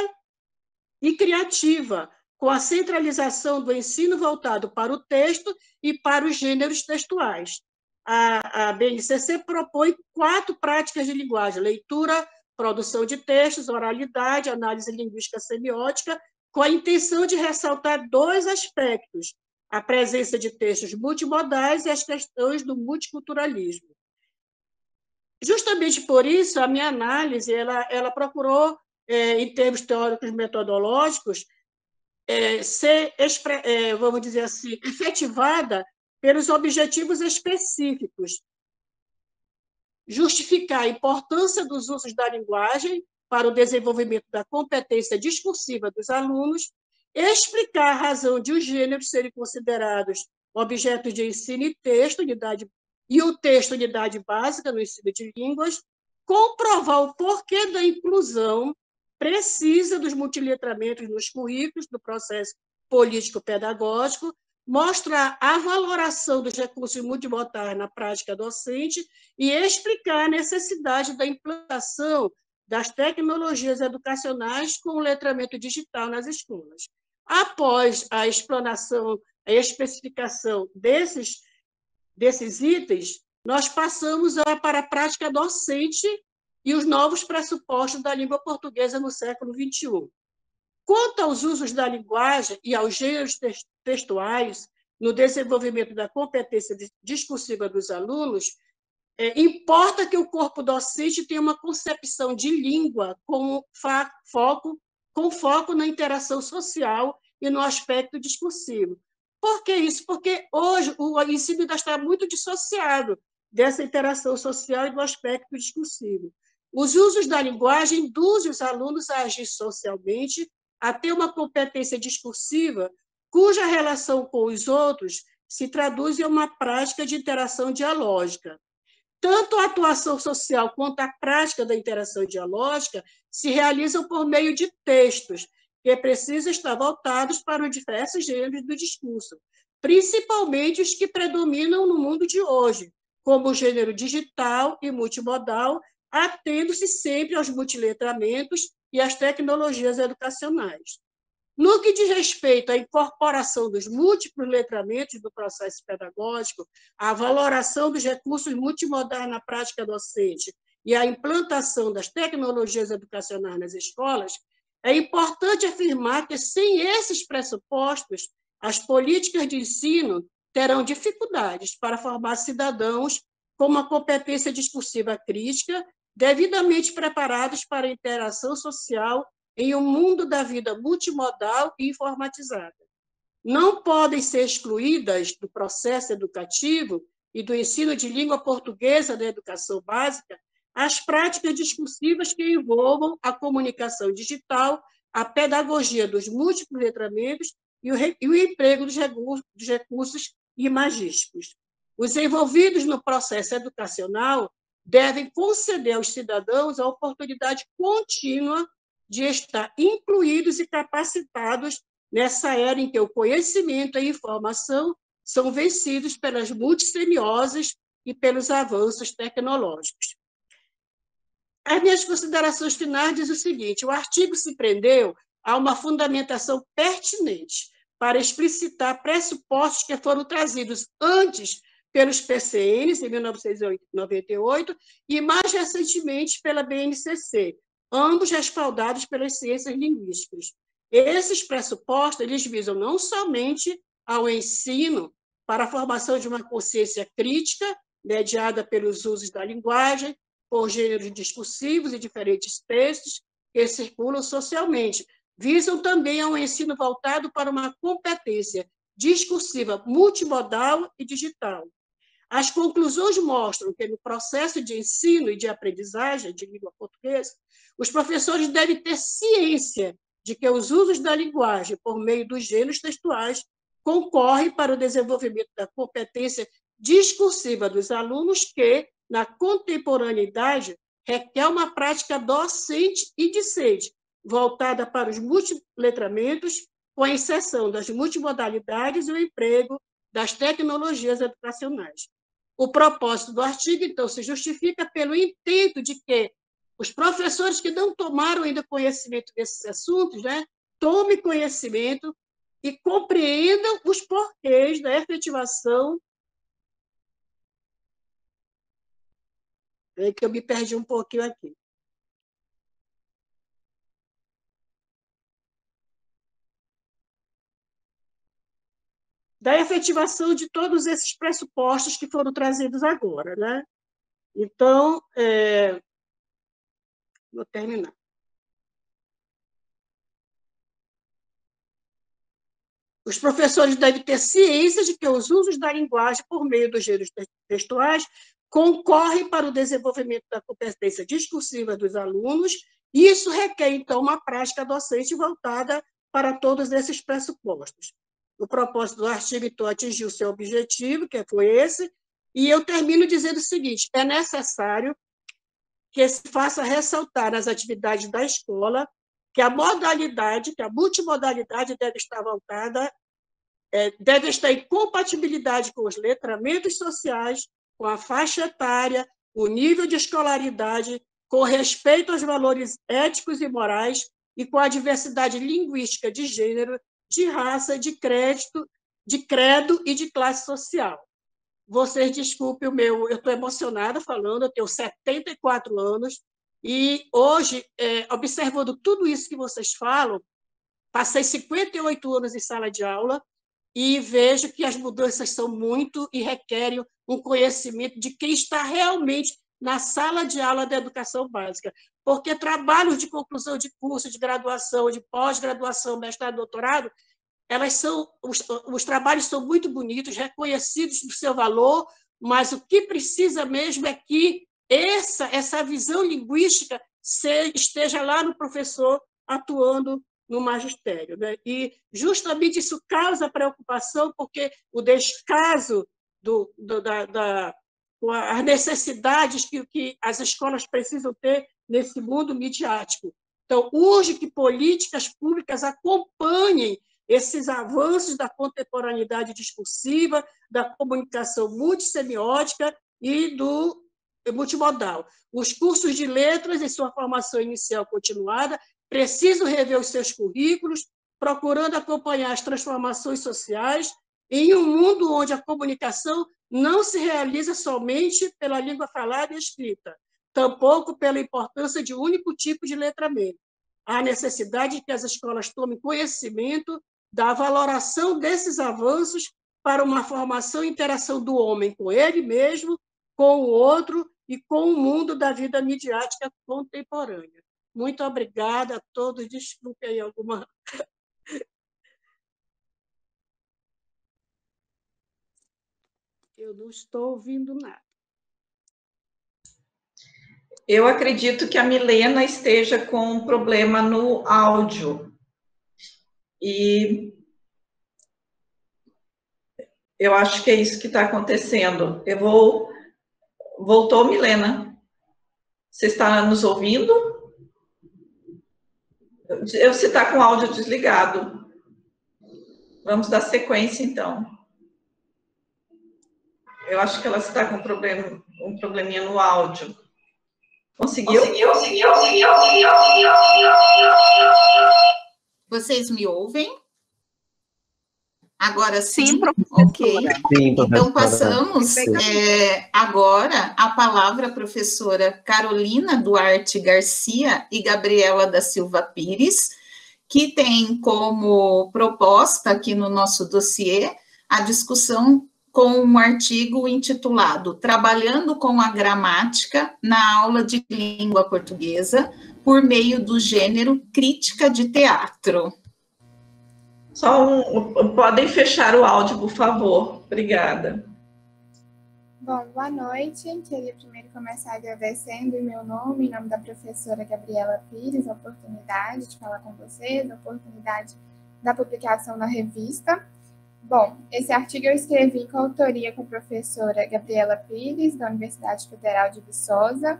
e criativa, com a centralização do ensino voltado para o texto e para os gêneros textuais. A BNCC propõe 4 práticas de linguagem: leitura, produção de textos, oralidade, análise linguística semiótica, com a intenção de ressaltar 2 aspectos: a presença de textos multimodais e as questões do multiculturalismo. Justamente por isso, a minha análise ela procurou, em termos teóricos metodológicos, ser, vamos dizer assim, efetivada pelos objetivos específicos, justificar a importância dos usos da linguagem para o desenvolvimento da competência discursiva dos alunos, explicar a razão de os gêneros serem considerados objetos de ensino e texto, o texto unidade básica no ensino de línguas, comprovar o porquê da inclusão precisa dos multiletramentos nos currículos do processo político-pedagógico, mostrar a valoração dos recursos multimodais na prática docente e explicar a necessidade da implantação das tecnologias educacionais com o letramento digital nas escolas. Após a explanação, a especificação desses itens, nós passamos para a prática docente e os novos pressupostos da língua portuguesa no século XXI. Quanto aos usos da linguagem e aos gêneros textuais no desenvolvimento da competência discursiva dos alunos, importa que o corpo docente tenha uma concepção de língua com foco na interação social e no aspecto discursivo. Por que isso? Porque hoje o ensino ainda está muito dissociado dessa interação social e do aspecto discursivo. Os usos da linguagem induzem os alunos a agir socialmente, a ter uma competência discursiva cuja relação com os outros se traduz em uma prática de interação dialógica. Tanto a atuação social quanto a prática da interação dialógica se realizam por meio de textos, que precisam estar voltados para os diversos gêneros do discurso, principalmente os que predominam no mundo de hoje, como o gênero digital e multimodal, atendo-se sempre aos multiletramentos e às tecnologias educacionais. No que diz respeito à incorporação dos múltiplos letramentos do processo pedagógico, à valoração dos recursos multimodais na prática docente e à implantação das tecnologias educacionais nas escolas, é importante afirmar que, sem esses pressupostos, as políticas de ensino terão dificuldades para formar cidadãos com uma competência discursiva crítica, devidamente preparados para a interação social em um mundo da vida multimodal e informatizada. Não podem ser excluídas do processo educativo e do ensino de língua portuguesa da educação básica as práticas discursivas que envolvam a comunicação digital, a pedagogia dos múltiplos letramentos e o emprego dos recursos imagísticos. Os envolvidos no processo educacional devem conceder aos cidadãos a oportunidade contínua de estar incluídos e capacitados nessa era em que o conhecimento e a informação são vencidos pelas multissemioses e pelos avanços tecnológicos. As minhas considerações finais dizem o seguinte: o artigo se prendeu a uma fundamentação pertinente para explicitar pressupostos que foram trazidos antes pelos PCNs, em 1998, e mais recentemente pela BNCC, ambos respaldados pelas ciências linguísticas. Esses pressupostos eles visam não somente ao ensino para a formação de uma consciência crítica, mediada pelos usos da linguagem, por gêneros discursivos e diferentes textos que circulam socialmente, visam também ao ensino voltado para uma competência discursiva multimodal e digital. As conclusões mostram que, no processo de ensino e de aprendizagem de língua portuguesa, os professores devem ter ciência de que os usos da linguagem, por meio dos gêneros textuais, concorrem para o desenvolvimento da competência discursiva dos alunos que, na contemporaneidade, requer uma prática docente e discente, voltada para os multiletramentos, com exceção das multimodalidades e o emprego das tecnologias educacionais. O propósito do artigo, então, se justifica pelo intento de que os professores que não tomaram ainda conhecimento desses assuntos, tomem conhecimento e compreendam os porquês da efetivação. É que eu me perdi um pouquinho aqui. Da efetivação de todos esses pressupostos que foram trazidos agora, Então, vou terminar. Os professores devem ter ciência de que os usos da linguagem por meio dos gêneros textuais concorrem para o desenvolvimento da competência discursiva dos alunos, e isso requer, então, uma prática docente voltada para todos esses pressupostos. O propósito do artigo, então, atingiu seu objetivo, que foi esse, e eu termino dizendo o seguinte: é necessário que se faça ressaltar nas atividades da escola que a modalidade, que a multimodalidade deve estar voltada, deve estar em compatibilidade com os letramentos sociais, com a faixa etária, o nível de escolaridade, com respeito aos valores éticos e morais e com a diversidade linguística de gênero, de raça, de credo e de classe social. Vocês desculpem eu estou emocionada falando, eu tenho 74 anos, e hoje, observando tudo isso que vocês falam, passei 58 anos em sala de aula e vejo que as mudanças são muito e requerem um conhecimento de quem está realmente na sala de aula da educação básica, porque trabalhos de conclusão de curso, de graduação, de pós-graduação, mestrado, doutorado, os trabalhos são muito bonitos, reconhecidos do seu valor, mas o que precisa mesmo é que essa visão linguística esteja lá no professor atuando no magistério. E justamente isso causa preocupação, porque o descaso com as necessidades que as escolas precisam ter nesse mundo midiático. Então, urge que políticas públicas acompanhem esses avanços da contemporaneidade discursiva, da comunicação multissemiótica e do multimodal. Os cursos de letras, em sua formação inicial continuada, precisam rever os seus currículos, procurando acompanhar as transformações sociais em um mundo onde a comunicação não se realiza somente pela língua falada e escrita, tampouco pela importância de um único tipo de letramento. Há necessidade de que as escolas tomem conhecimento da valoração desses avanços para uma formação e interação do homem com ele mesmo, com o outro e com o mundo da vida midiática contemporânea. Muito obrigada a todos. Desculpe aí alguma... Eu não estou ouvindo nada. Eu acredito que a Milena esteja com um problema no áudio. E Eu acho que é isso que está acontecendo. Voltou, Milena. Você está nos ouvindo? Você está com o áudio desligado. Vamos dar sequência, então. Eu acho que ela está com um probleminha no áudio. Conseguiu? Vocês me ouvem? Agora sim? Sim, professora. Ok. Sim, Então, professora. passamos agora a palavra à professora Carolina Duarte Garcia e Gabriela da Silva Pires, que tem como proposta aqui no nosso dossiê a discussão com um artigo intitulado Trabalhando com a Gramática na Aula de Língua Portuguesa por meio do gênero Crítica de Teatro. Podem fechar o áudio, por favor. Obrigada. Bom, boa noite. Queria primeiro começar agradecendo em meu nome, em nome da professora Gabriela Pires, a oportunidade de falar com vocês, a oportunidade da publicação na revista. Bom, esse artigo eu escrevi em coautoria com a professora Gabriela Pires, da Universidade Federal de Viçosa.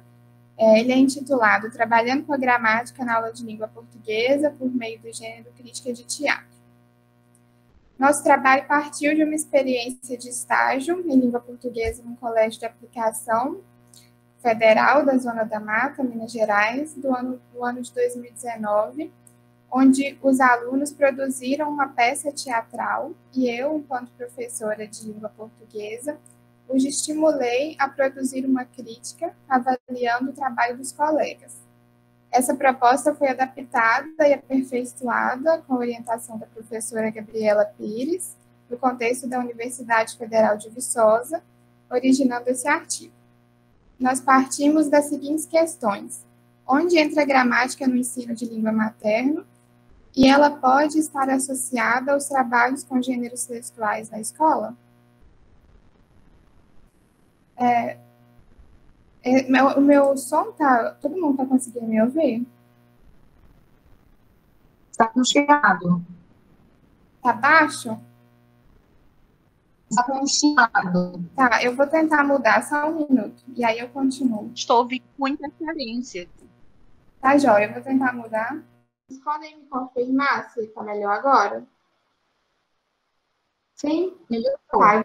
Ele é intitulado Trabalhando com a Gramática na Aula de Língua Portuguesa por meio do gênero Crítica de Teatro. Nosso trabalho partiu de uma experiência de estágio em língua portuguesa num colégio de aplicação federal da Zona da Mata, Minas Gerais, do ano de 2019, onde os alunos produziram uma peça teatral e eu, enquanto professora de língua portuguesa, os estimulei a produzir uma crítica avaliando o trabalho dos colegas. Essa proposta foi adaptada e aperfeiçoada com a orientação da professora Gabriela Pires, no contexto da Universidade Federal de Viçosa, originando esse artigo. Nós partimos das seguintes questões. Onde entra a gramática no ensino de língua materna? E ela pode estar associada aos trabalhos com gêneros textuais na escola? O meu som tá... Todo mundo está conseguindo me ouvir? Está com chiado. Tá baixo? Está com chiado. Tá, eu vou tentar mudar só um minuto. E aí eu continuo. Estou ouvindo com interferência. Tá, jóia, eu vou tentar mudar. Vocês podem me confirmar se tá melhor agora? Sim? Melhorou. Tá,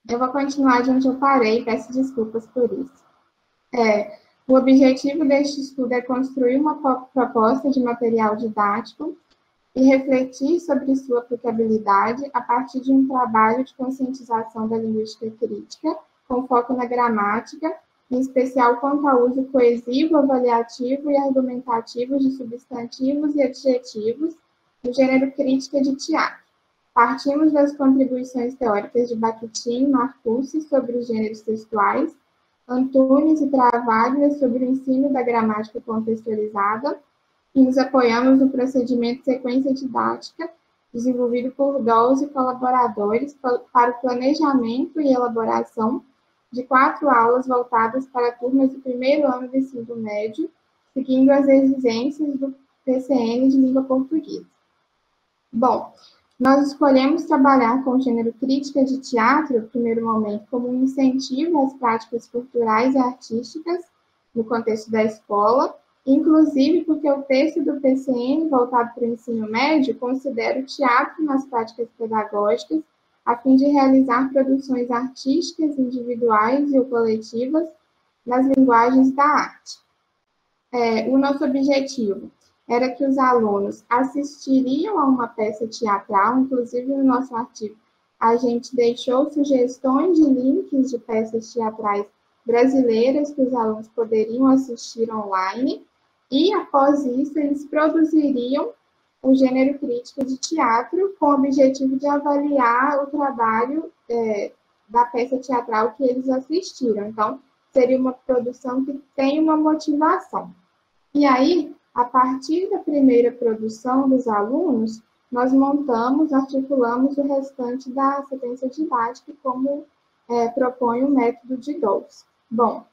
eu vou continuar de onde eu parei, peço desculpas por isso. O objetivo deste estudo é construir uma proposta de material didático e refletir sobre sua aplicabilidade a partir de um trabalho de conscientização da linguística crítica, com foco na gramática, em especial quanto ao uso coesivo, avaliativo e argumentativo de substantivos e adjetivos no gênero crítica de teatro. Partimos das contribuições teóricas de Bakhtin e Marcuse sobre os gêneros textuais, Antunes e Travaglia sobre o ensino da gramática contextualizada e nos apoiamos no procedimento de sequência didática desenvolvido por 12 colaboradores para o planejamento e elaboração de 4 aulas voltadas para turmas do primeiro ano do ensino médio, seguindo as exigências do PCN de língua portuguesa. Bom, nós escolhemos trabalhar com o gênero crítica de teatro, no primeiro momento, como um incentivo às práticas culturais e artísticas no contexto da escola, inclusive porque o texto do PCN, voltado para o ensino médio, considera o teatro nas práticas pedagógicas, a fim de realizar produções artísticas individuais ou coletivas nas linguagens da arte. O nosso objetivo era que os alunos assistiriam a uma peça teatral, inclusive no nosso artigo, a gente deixou sugestões de links de peças teatrais brasileiras que os alunos poderiam assistir online, e após isso eles produziriam o gênero crítica de teatro com o objetivo de avaliar o trabalho da peça teatral que eles assistiram. Então, seria uma produção que tem uma motivação. E aí, a partir da primeira produção dos alunos, nós montamos, articulamos o restante da sequência didática, como propõe o método de Dawes. Bom,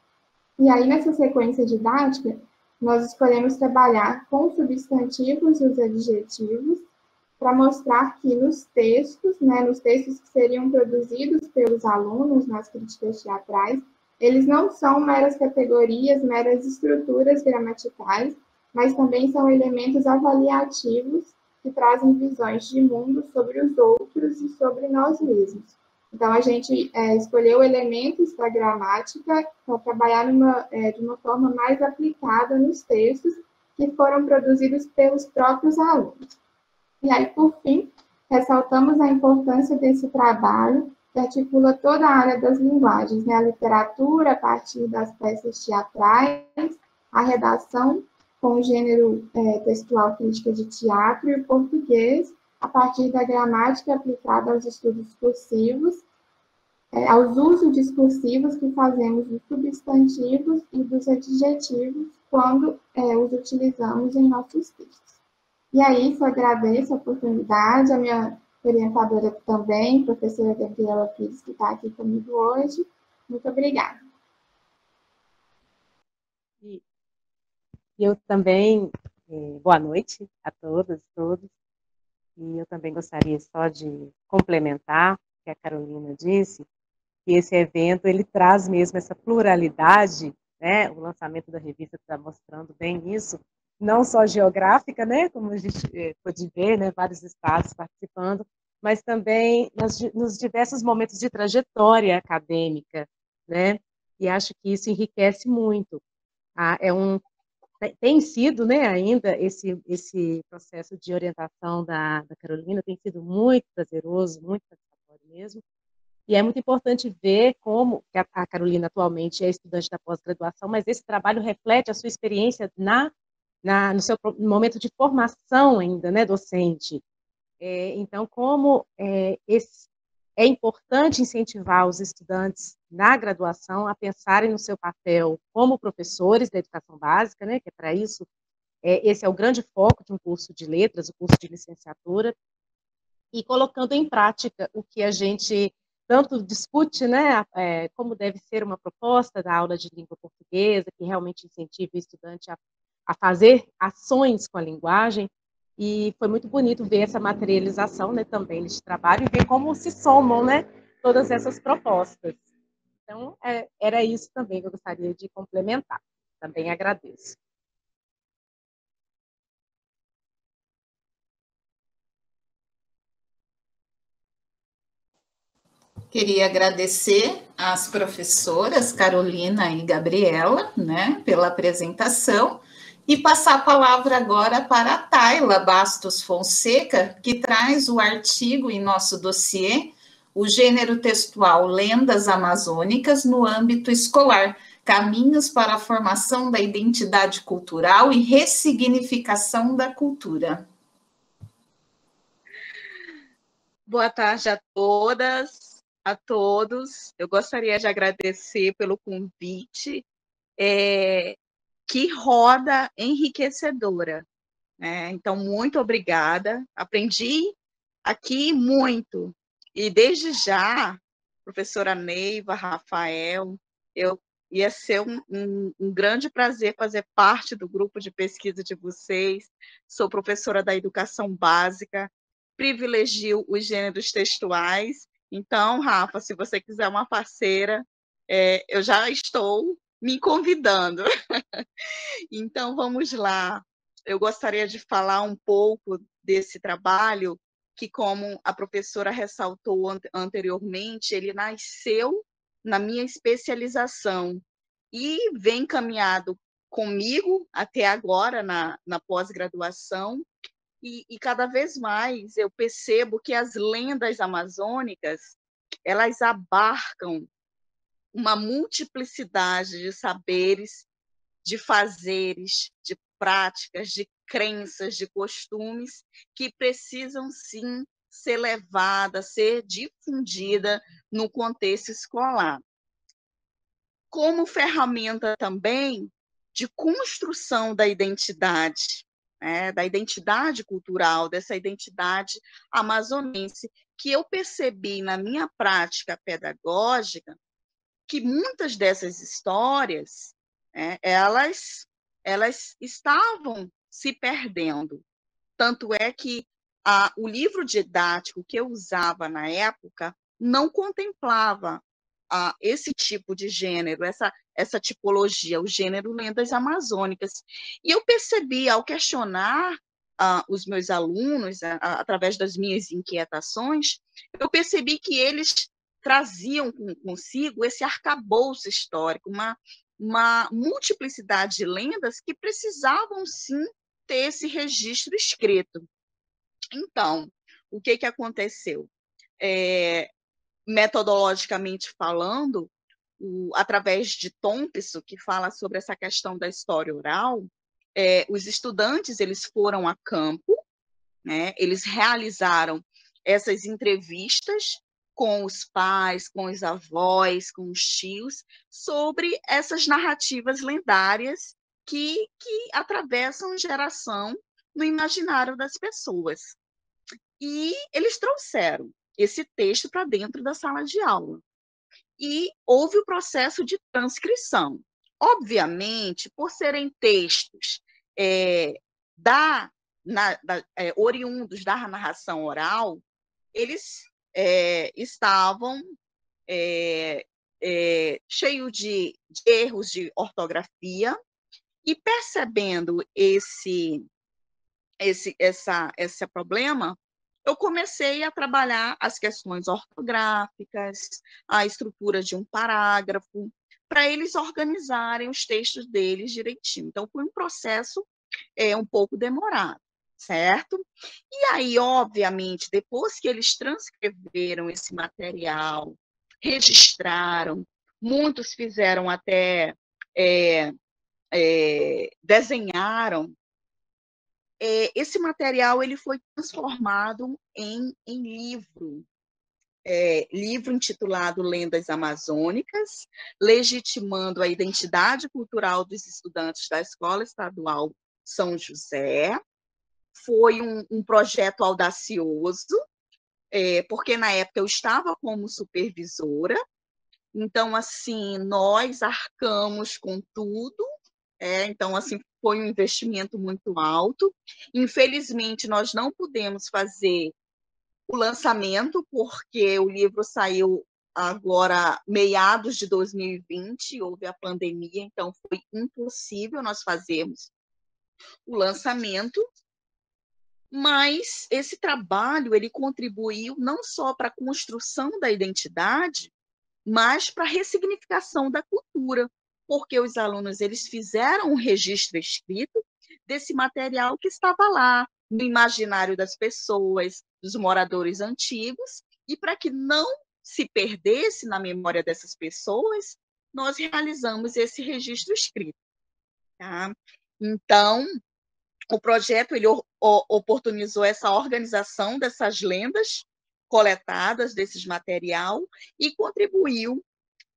e aí nessa sequência didática, nós escolhemos trabalhar com substantivos e os adjetivos, para mostrar que nos textos, né, nos textos que seriam produzidos pelos alunos nas críticas teatrais, eles não são meras categorias, meras estruturas gramaticais, mas também são elementos avaliativos que trazem visões de mundo sobre os outros e sobre nós mesmos. Então, a gente escolheu elementos da gramática para trabalhar de uma forma mais aplicada nos textos que foram produzidos pelos próprios alunos. E aí, por fim, ressaltamos a importância desse trabalho que articula toda a área das linguagens, né? A literatura, a partir das peças teatrais, a redação com o gênero textual crítica de teatro e o português, a partir da gramática aplicada aos estudos cursivos, aos usos discursivos que fazemos dos substantivos e dos adjetivos quando os utilizamos em nossos textos. E aí, isso, agradeço a oportunidade, a minha orientadora também, professora Gabriela Pires, que está aqui comigo hoje. Muito obrigada. E eu também, boa noite a todas e todos, e eu também gostaria só de complementar o que a Carolina disse, que esse evento, ele traz mesmo essa pluralidade, né? O lançamento da revista está mostrando bem isso, não só geográfica, né? Como a gente pode ver, né? Vários estados participando, mas também nos diversos momentos de trajetória acadêmica, né? E acho que isso enriquece muito. Tem sido, né, ainda, esse processo de orientação da Carolina tem sido muito prazeroso, muito satisfatório mesmo. E é muito importante ver como a Carolina atualmente é estudante da pós-graduação, mas esse trabalho reflete a sua experiência no seu momento de formação ainda, né, docente. Então, como é importante incentivar os estudantes na graduação a pensarem no seu papel como professores da educação básica, né, que é para isso, esse é o grande foco de um curso de letras, o curso de licenciatura, e colocando em prática o que a gente tanto discute, né, como deve ser uma proposta da aula de língua portuguesa, que realmente incentive o estudante a fazer ações com a linguagem, e foi muito bonito ver essa materialização, né, também nesse trabalho, e ver como se somam, né, todas essas propostas. Então, era isso também que eu gostaria de complementar. Também agradeço. Queria agradecer às professoras Carolina e Gabriela, né, pela apresentação, e passar a palavra agora para a Tayla Bastos Fonseca, que traz o artigo em nosso dossiê, o gênero textual Lendas Amazônicas no âmbito escolar, caminhos para a formação da identidade cultural e ressignificação da cultura. Boa tarde a todas, a todos. Eu gostaria de agradecer pelo convite, que roda enriquecedora, né? Então, muito obrigada. Aprendi aqui muito. E desde já, professora Neiva, Rafael, ia ser um grande prazer fazer parte do grupo de pesquisa de vocês. Sou professora da educação básica, privilegio os gêneros textuais. Então, Rafa, se você quiser uma parceira, eu já estou me convidando. Então, vamos lá. Eu gostaria de falar um pouco desse trabalho, que, como a professora ressaltou anteriormente, ele nasceu na minha especialização e vem caminhado comigo até agora na pós-graduação, e cada vez mais eu percebo que as lendas amazônicas, elas abarcam uma multiplicidade de saberes, de fazeres, de práticas, de crenças, de costumes, que precisam, sim, ser levada, ser difundida no contexto escolar. Como ferramenta também de construção da identidade, né, da identidade cultural, dessa identidade amazonense, que eu percebi na minha prática pedagógica, que muitas dessas histórias, elas estavam se perdendo. Tanto é que o livro didático que eu usava na época não contemplava esse tipo de gênero, essa tipologia, o gênero lendas amazônicas. E eu percebi, ao questionar os meus alunos, através das minhas inquietações, eu percebi que eles traziam consigo esse arcabouço histórico, uma multiplicidade de lendas que precisavam, sim, ter esse registro escrito. Então, o que aconteceu? Metodologicamente falando, através de Thompson, que fala sobre essa questão da história oral, os estudantes eles foram a campo, né, eles realizaram essas entrevistas com os pais, com os avós, com os tios, sobre essas narrativas lendárias que atravessam geração no imaginário das pessoas. E eles trouxeram esse texto para dentro da sala de aula. E houve o processo de transcrição. Obviamente, por serem textos oriundos da narração oral, eles estavam cheios de erros de ortografia, e percebendo esse problema, eu comecei a trabalhar as questões ortográficas, a estrutura de um parágrafo, para eles organizarem os textos deles direitinho. Então, foi um processo um pouco demorado, certo? E aí, obviamente, depois que eles transcreveram esse material, registraram, muitos fizeram até, desenharam, esse material ele foi transformado em livro. Livro intitulado Lendas Amazônicas, legitimando a identidade cultural dos estudantes da Escola Estadual São José. Foi um projeto audacioso, porque na época eu estava como supervisora, então, assim, nós arcamos com tudo, então, assim, foi um investimento muito alto. Infelizmente, nós não pudemos fazer o lançamento, porque o livro saiu agora, meados de 2020, houve a pandemia, então foi impossível nós fazermos o lançamento, mas esse trabalho, ele contribuiu não só para a construção da identidade, mas para a ressignificação da cultura, porque os alunos, eles fizeram um registro escrito desse material que estava lá, no imaginário das pessoas, dos moradores antigos, e para que não se perdesse na memória dessas pessoas, nós realizamos esse registro escrito. Tá? Então, o projeto ele oportunizou essa organização dessas lendas coletadas, desses material, e contribuiu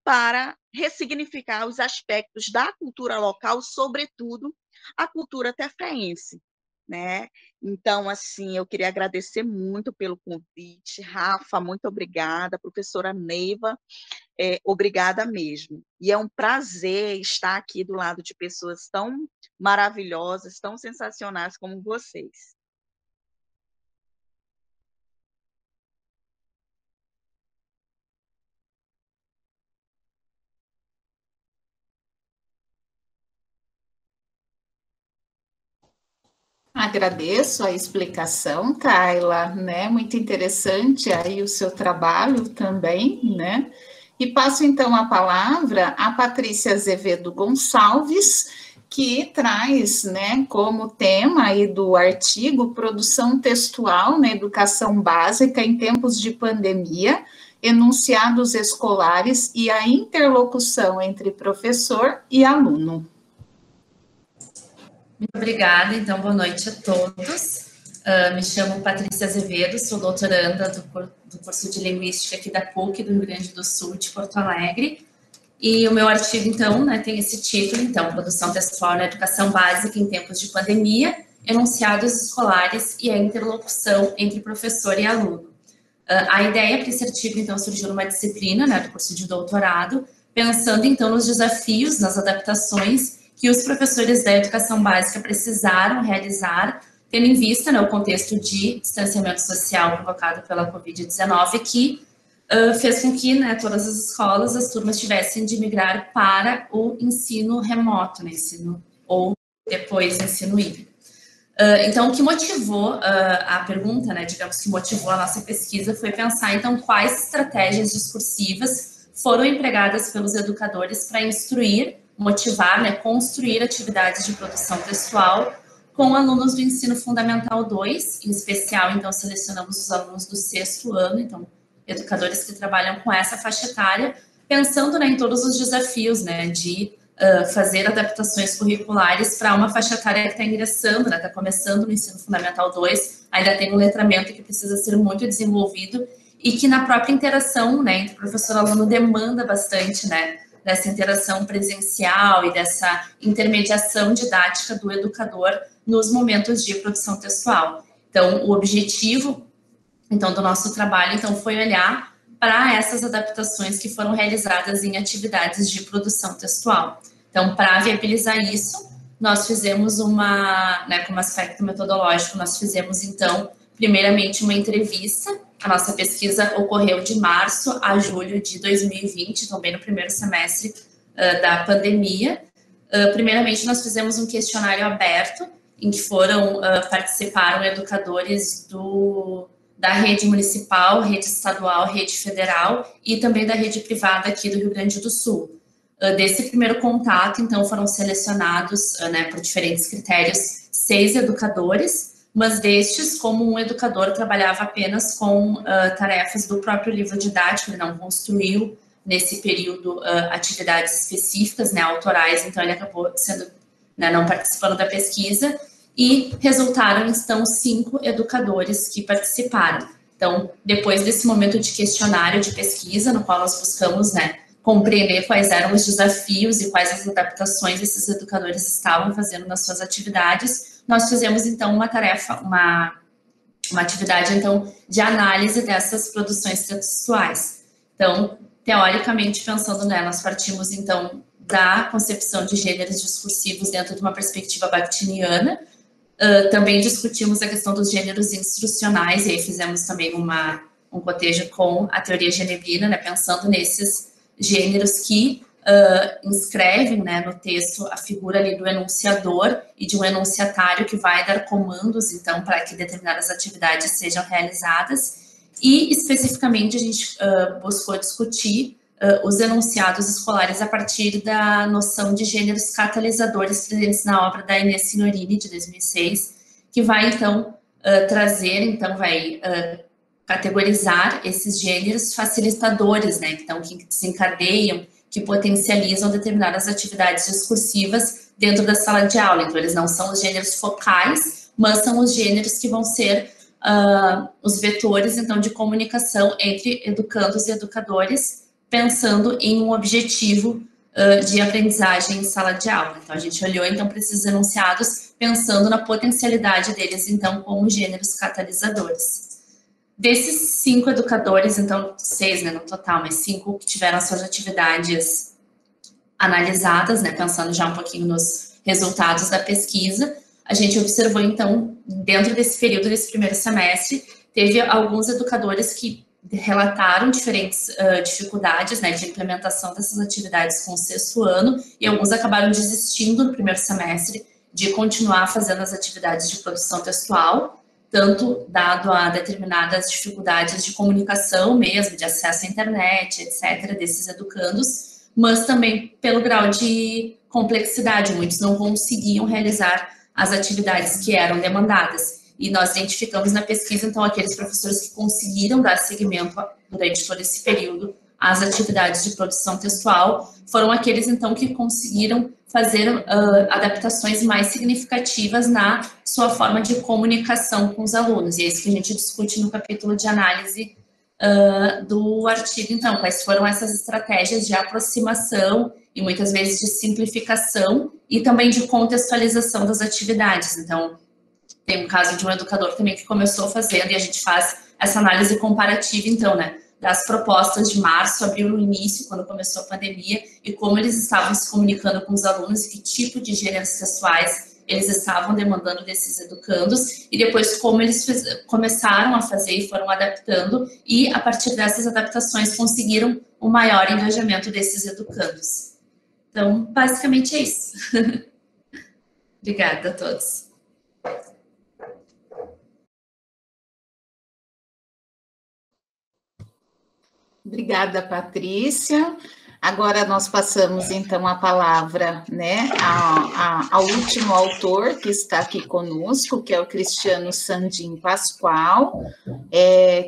para ressignificar os aspectos da cultura local, sobretudo a cultura tefraense, né? Então, assim, eu queria agradecer muito pelo convite. Rafa, muito obrigada. Professora Neiva, obrigada mesmo. E é um prazer estar aqui do lado de pessoas tão maravilhosas, tão sensacionais como vocês. Agradeço a explicação, Kaila, né? Muito interessante aí o seu trabalho também, né? E passo então a palavra a Patrícia Azevedo Gonçalves, que traz, né, como tema aí do artigo produção textual na educação básica em tempos de pandemia, enunciados escolares e a interlocução entre professor e aluno. Muito obrigada, então, boa noite a todos. Me chamo Patrícia Azevedo, sou doutoranda do curso de Linguística aqui da PUC, do Rio Grande do Sul, de Porto Alegre. E o meu artigo, então, né, tem esse título, então, Produção Textual na Educação Básica em Tempos de Pandemia, Enunciados Escolares e a Interlocução entre Professor e Aluno. A ideia para esse artigo, então, surgiu numa disciplina, né, do curso de doutorado, pensando, então, nos desafios, nas adaptações que os professores da educação básica precisaram realizar tendo em vista, né, o contexto de distanciamento social provocado pela Covid-19, que fez com que, né, todas as escolas, as turmas tivessem de migrar para o ensino remoto, né, ou depois ensino híbrido. Então, o que motivou a pergunta, né, digamos que motivou a nossa pesquisa, foi pensar, então, quais estratégias discursivas foram empregadas pelos educadores para instruir, motivar, né, construir atividades de produção textual com alunos do ensino fundamental 2, em especial, então, selecionamos os alunos do 6º ano, então, educadores que trabalham com essa faixa etária, pensando, né, em todos os desafios, né, de fazer adaptações curriculares para uma faixa etária que está ingressando, né, está começando no ensino fundamental 2, ainda tem um letramento que precisa ser muito desenvolvido e que na própria interação, né, entre professor e aluno demanda bastante, né, dessa interação presencial e dessa intermediação didática do educador nos momentos de produção textual. Então, o objetivo, então, do nosso trabalho, então, foi olhar para essas adaptações que foram realizadas em atividades de produção textual. Então, para viabilizar isso, nós fizemos como aspecto metodológico, nós fizemos, então, primeiramente uma entrevista. A nossa pesquisa ocorreu de março a julho de 2020, também no primeiro semestre da pandemia. Primeiramente, nós fizemos um questionário aberto, em que participaram educadores da rede municipal, rede estadual, rede federal e também da rede privada aqui do Rio Grande do Sul. Desse primeiro contato, então, foram selecionados, né, por diferentes critérios, 6 educadores, mas destes, como um educador trabalhava apenas com tarefas do próprio livro didático, ele não construiu, nesse período, atividades específicas, né, autorais, então ele acabou sendo, né, não participando da pesquisa, e resultaram, então, 5 educadores que participaram. Então, depois desse momento de questionário de pesquisa, no qual nós buscamos, né, compreender quais eram os desafios e quais as adaptações esses educadores estavam fazendo nas suas atividades, nós fizemos, então, uma atividade, então, de análise dessas produções textuais. Então, teoricamente, pensando nela, nós partimos, então, da concepção de gêneros discursivos dentro de uma perspectiva bakhtiniana. Também discutimos a questão dos gêneros instrucionais, e aí fizemos também um cotejo com a teoria genebrina, né, pensando nesses gêneros que inscrevem, né, no texto a figura ali do enunciador e de um enunciatário que vai dar comandos, então, para que determinadas atividades sejam realizadas. E, especificamente, a gente buscou discutir os enunciados escolares a partir da noção de gêneros catalisadores presentes na obra da Inês Signorini, de 2006, que vai, então, categorizar esses gêneros facilitadores, né, então, que desencadeiam, que potencializam determinadas atividades discursivas dentro da sala de aula. Então, eles não são os gêneros focais, mas são os gêneros que vão ser os vetores, então, de comunicação entre educandos e educadores, pensando em um objetivo de aprendizagem em sala de aula. Então, a gente olhou, então, para esses enunciados, pensando na potencialidade deles, então, como gêneros catalisadores. Desses 5 educadores, então, 6, né, no total, mas 5 que tiveram as suas atividades analisadas, né, pensando já um pouquinho nos resultados da pesquisa, a gente observou, então, dentro desse período, desse primeiro semestre, teve alguns educadores que relataram diferentes dificuldades, né, de implementação dessas atividades com o 6º ano, e alguns acabaram desistindo no primeiro semestre de continuar fazendo as atividades de produção textual, tanto dado a determinadas dificuldades de comunicação mesmo, de acesso à internet, etc., desses educandos, mas também pelo grau de complexidade, muitos não conseguiam realizar as atividades que eram demandadas. E nós identificamos na pesquisa, então, aqueles professores que conseguiram dar seguimento durante todo esse período às atividades de produção textual, foram aqueles, então, que conseguiram fazer adaptações mais significativas na sua forma de comunicação com os alunos. E é isso que a gente discute no capítulo de análise do artigo, então, quais foram essas estratégias de aproximação e muitas vezes de simplificação e também de contextualização das atividades. Então, tem um caso de um educador também que começou fazendo, e a gente faz essa análise comparativa, então, né, das propostas de março, abril, no início, quando começou a pandemia, e como eles estavam se comunicando com os alunos, que tipo de gêneros textuais eles estavam demandando desses educandos, e depois como eles começaram a fazer e foram adaptando, e a partir dessas adaptações conseguiram o maior engajamento desses educandos. Então, basicamente é isso. Obrigada a todos. Obrigada, Patrícia. Agora nós passamos, então, a palavra, né, ao último autor que está aqui conosco, que é o Cristiano Sandin Pascoal,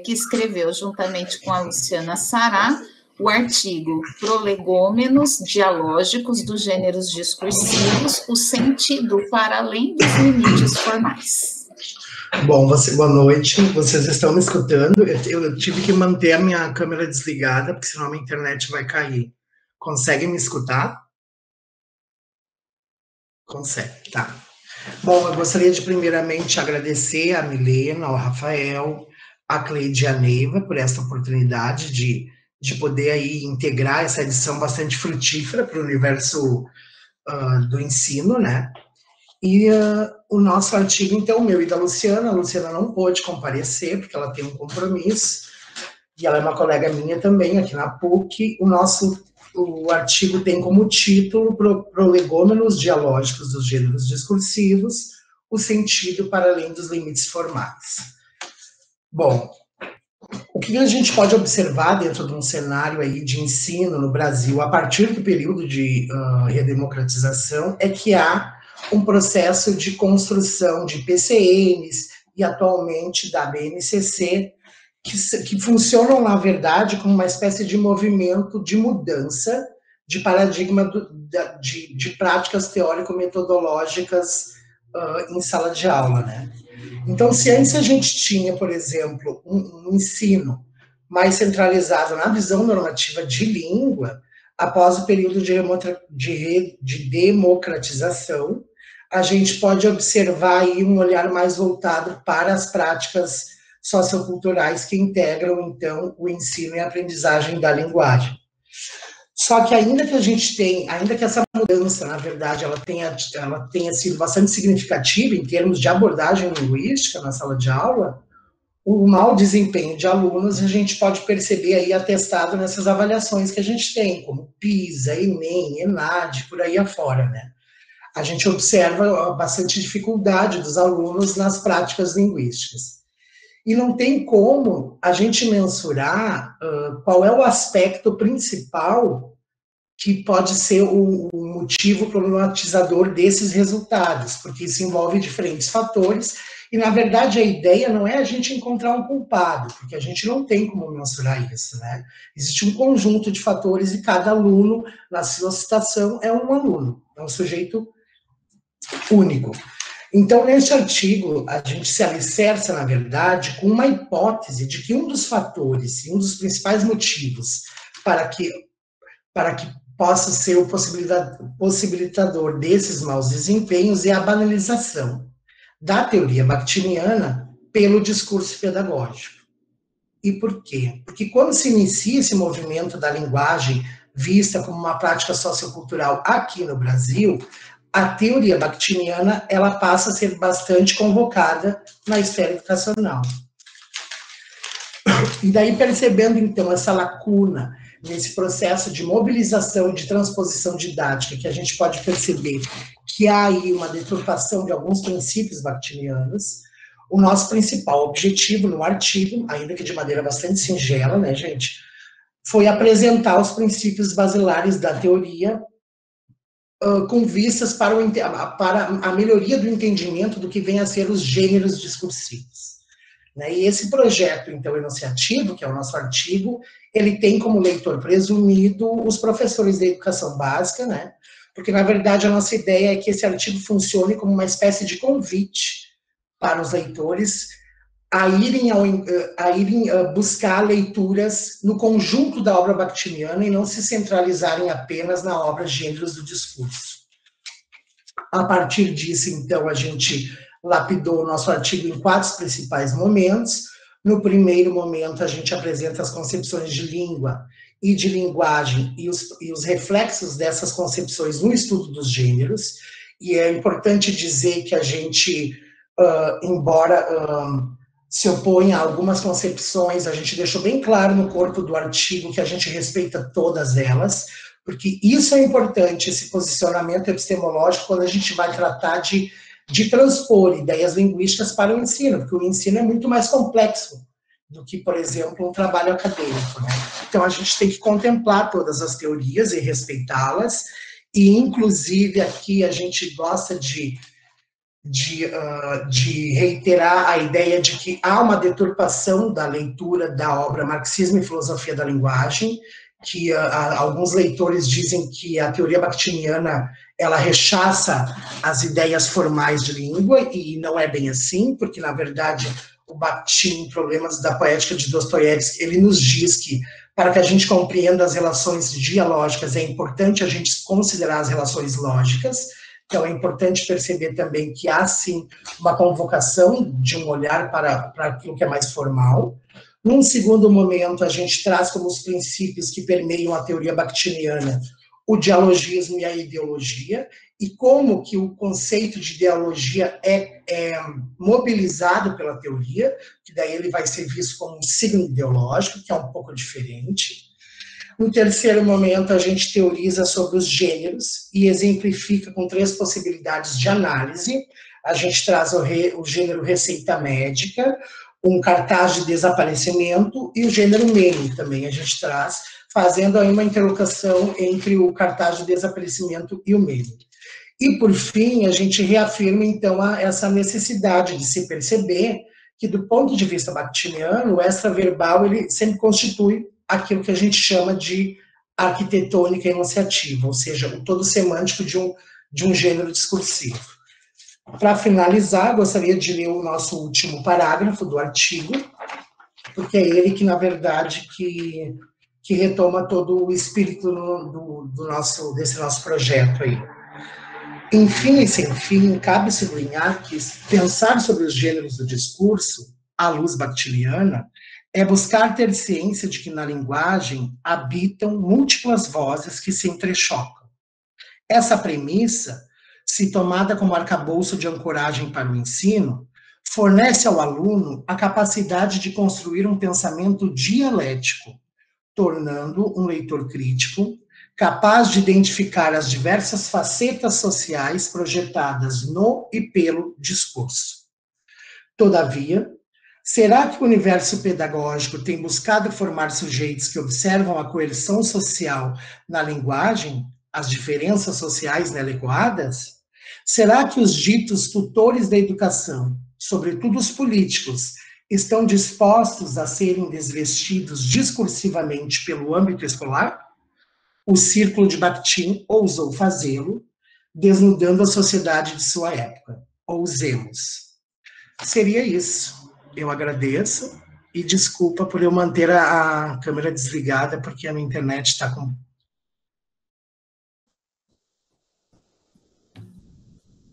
que escreveu, juntamente com a Luciana Sará, o artigo Prolegômenos dialógicos dos gêneros discursivos, o sentido para além dos limites formais. Bom, boa noite, vocês estão me escutando? Eu tive que manter a minha câmera desligada, porque senão a minha internet vai cair. Conseguem me escutar? Consegue, tá. Bom, eu gostaria de primeiramente agradecer a Milena, ao Rafael, a Cleide e a Neiva por essa oportunidade de poder aí integrar essa edição bastante frutífera para o universo do ensino, né? E o nosso artigo, então, meu e da Luciana, a Luciana não pôde comparecer, porque ela tem um compromisso, e ela é uma colega minha também, aqui na PUC. O artigo tem como título Prolegômenos dialógicos dos gêneros discursivos, o sentido para além dos limites formais. Bom, o que a gente pode observar dentro de um cenário aí de ensino no Brasil, a partir do período de redemocratização, é que há um processo de construção de PCNs e atualmente da BNCC, que funcionam, na verdade, como uma espécie de movimento de mudança de paradigma de práticas teórico-metodológicas em sala de aula, né? Então, se antes a gente tinha, por exemplo, um ensino mais centralizado na visão normativa de língua, após o período de democratização, a gente pode observar aí um olhar mais voltado para as práticas socioculturais que integram, então, o ensino e a aprendizagem da linguagem. Só que ainda que essa mudança, na verdade, ela tenha sido bastante significativa em termos de abordagem linguística na sala de aula, o mau desempenho de alunos a gente pode perceber aí atestado nessas avaliações que a gente tem, como PISA, ENEM, ENAD, por aí afora, né? A gente observa bastante dificuldade dos alunos nas práticas linguísticas. E não tem como a gente mensurar qual é o aspecto principal que pode ser o motivo problematizador desses resultados, porque isso envolve diferentes fatores, e, na verdade, a ideia não é a gente encontrar um culpado, porque a gente não tem como mensurar isso, né? Existe um conjunto de fatores e cada aluno, na sua situação, é um aluno, é um sujeito único. Então, neste artigo, a gente se alicerça, na verdade, com uma hipótese de que um dos fatores e um dos principais motivos para que possa ser o possibilitador desses maus desempenhos é a banalização da teoria bakhtiniana pelo discurso pedagógico. E por quê? Porque quando se inicia esse movimento da linguagem vista como uma prática sociocultural aqui no Brasil, a teoria bakhtiniana ela passa a ser bastante convocada na esfera educacional. E daí, percebendo, então, essa lacuna nesse processo de mobilização e de transposição didática, que a gente pode perceber que há aí uma deturpação de alguns princípios bakhtinianos, o nosso principal objetivo no artigo, ainda que de maneira bastante singela, né, gente, foi apresentar os princípios basilares da teoria com vistas para a melhoria do entendimento do que vem a ser os gêneros discursivos. Né? E esse projeto, então, enunciativo, que é o nosso artigo, ele tem como leitor presumido os professores da educação básica, né? Porque, na verdade, a nossa ideia é que esse artigo funcione como uma espécie de convite para os leitores a irem buscar leituras no conjunto da obra bakhtiniana e não se centralizarem apenas na obra Gêneros do Discurso. A partir disso, então, a gente lapidou o nosso artigo em 4 principais momentos. No primeiro momento, a gente apresenta as concepções de língua e de linguagem e os reflexos dessas concepções no estudo dos gêneros. e é importante dizer que a gente, embora se opõe a algumas concepções, a gente deixou bem claro no corpo do artigo que a gente respeita todas elas, porque isso é importante, esse posicionamento epistemológico, quando a gente vai tratar de transpor ideias linguísticas para o ensino, porque o ensino é muito mais complexo do que, por exemplo, um trabalho acadêmico, né? Então, a gente tem que contemplar todas as teorias e respeitá-las, e, inclusive, aqui a gente gosta de reiterar a ideia de que há uma deturpação da leitura da obra Marxismo e Filosofia da Linguagem, que alguns leitores dizem que a teoria bakhtiniana ela rechaça as ideias formais de língua, e não é bem assim, porque, na verdade, o Bakhtin, Problemas da Poética de Dostoiévski, ele nos diz que, para que a gente compreenda as relações dialógicas, é importante a gente considerar as relações lógicas. Então, é importante perceber também que há, sim, uma convocação de um olhar para aquilo que é mais formal. Num segundo momento, a gente traz como os princípios que permeiam a teoria bakhtiniana o dialogismo e a ideologia, e como que o conceito de ideologia é mobilizado pela teoria, que daí ele vai ser visto como um signo ideológico, que é um pouco diferente. No terceiro momento, a gente teoriza sobre os gêneros e exemplifica com 3 possibilidades de análise. A gente traz o gênero receita médica, um cartaz de desaparecimento e o gênero meme também a gente traz, fazendo aí uma interlocução entre o cartaz de desaparecimento e o meme. E, por fim, a gente reafirma, então, essa necessidade de se perceber que, do ponto de vista bakhtiniano, o extraverbal ele sempre constitui aquilo que a gente chama de arquitetônica enunciativa, ou seja, o todo semântico de um gênero discursivo. Para finalizar, gostaria de ler o nosso último parágrafo do artigo, porque é ele que, na verdade, que retoma todo o espírito desse nosso projeto aí. Enfim e sem fim, cabe sublinhar que pensar sobre os gêneros do discurso, à luz bakhtiniana, é buscar ter ciência de que na linguagem habitam múltiplas vozes que se entrechocam. Essa premissa, se tomada como arcabouço de ancoragem para o ensino, fornece ao aluno a capacidade de construir um pensamento dialético, tornando um leitor crítico, capaz de identificar as diversas facetas sociais projetadas no e pelo discurso. Todavia, será que o universo pedagógico tem buscado formar sujeitos que observam a coerção social na linguagem, as diferenças sociais nela ecoadas? Será que os ditos tutores da educação, sobretudo os políticos, estão dispostos a serem desvestidos discursivamente pelo âmbito escolar? O Círculo de Bakhtin ousou fazê-lo, desnudando a sociedade de sua época. Ousemos. Seria isso. Eu agradeço e desculpa por eu manter a câmera desligada, porque a minha internet está com...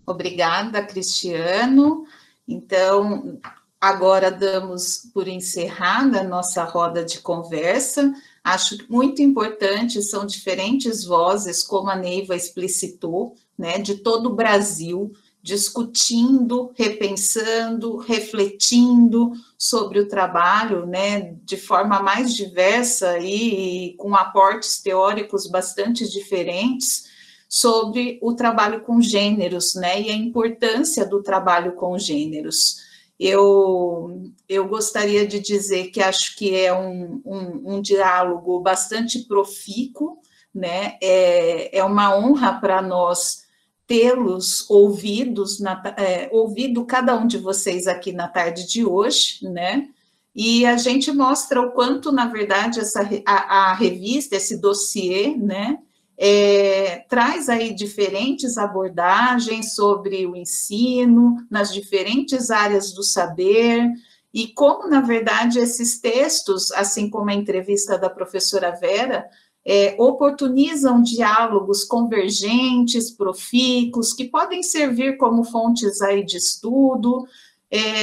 Obrigada, Cristiano. Então, agora damos por encerrada a nossa roda de conversa. Acho muito importante, são diferentes vozes, como a Neiva explicitou, né, de todo o Brasil, discutindo, repensando, refletindo sobre o trabalho, né, de forma mais diversa e com aportes teóricos bastante diferentes sobre o trabalho com gêneros, né, e a importância do trabalho com gêneros. Eu gostaria de dizer que acho que é um diálogo bastante profícuo, né, é uma honra para nós tê-los ouvido cada um de vocês aqui na tarde de hoje, né, e a gente mostra o quanto, na verdade, a revista, esse dossiê, né, traz aí diferentes abordagens sobre o ensino, nas diferentes áreas do saber, e como, na verdade, esses textos, assim como a entrevista da professora Vera, oportunizam diálogos convergentes, profícuos, que podem servir como fontes aí de estudo,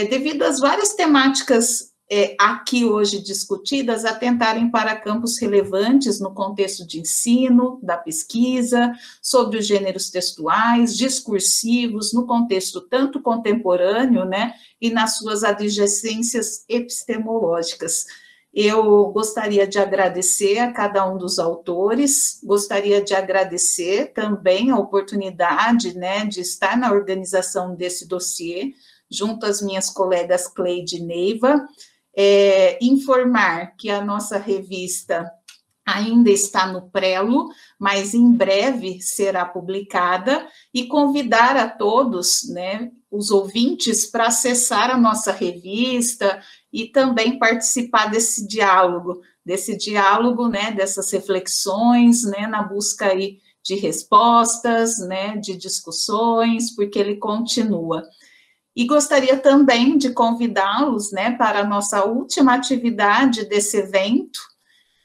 devido às várias temáticas aqui hoje discutidas atentarem para campos relevantes no contexto de ensino, da pesquisa, sobre os gêneros textuais, discursivos, no contexto tanto contemporâneo, né, e nas suas adjacências epistemológicas. Eu gostaria de agradecer a cada um dos autores, gostaria de agradecer também a oportunidade, né, de estar na organização desse dossiê, junto às minhas colegas Cleide e Neiva, informar que a nossa revista ainda está no prelo, mas em breve será publicada, e convidar a todos, né, os ouvintes, para acessar a nossa revista e também participar desse diálogo, né, dessas reflexões, né, na busca aí de respostas, né, de discussões, porque ele continua. E gostaria também de convidá-los, né, para a nossa última atividade desse evento,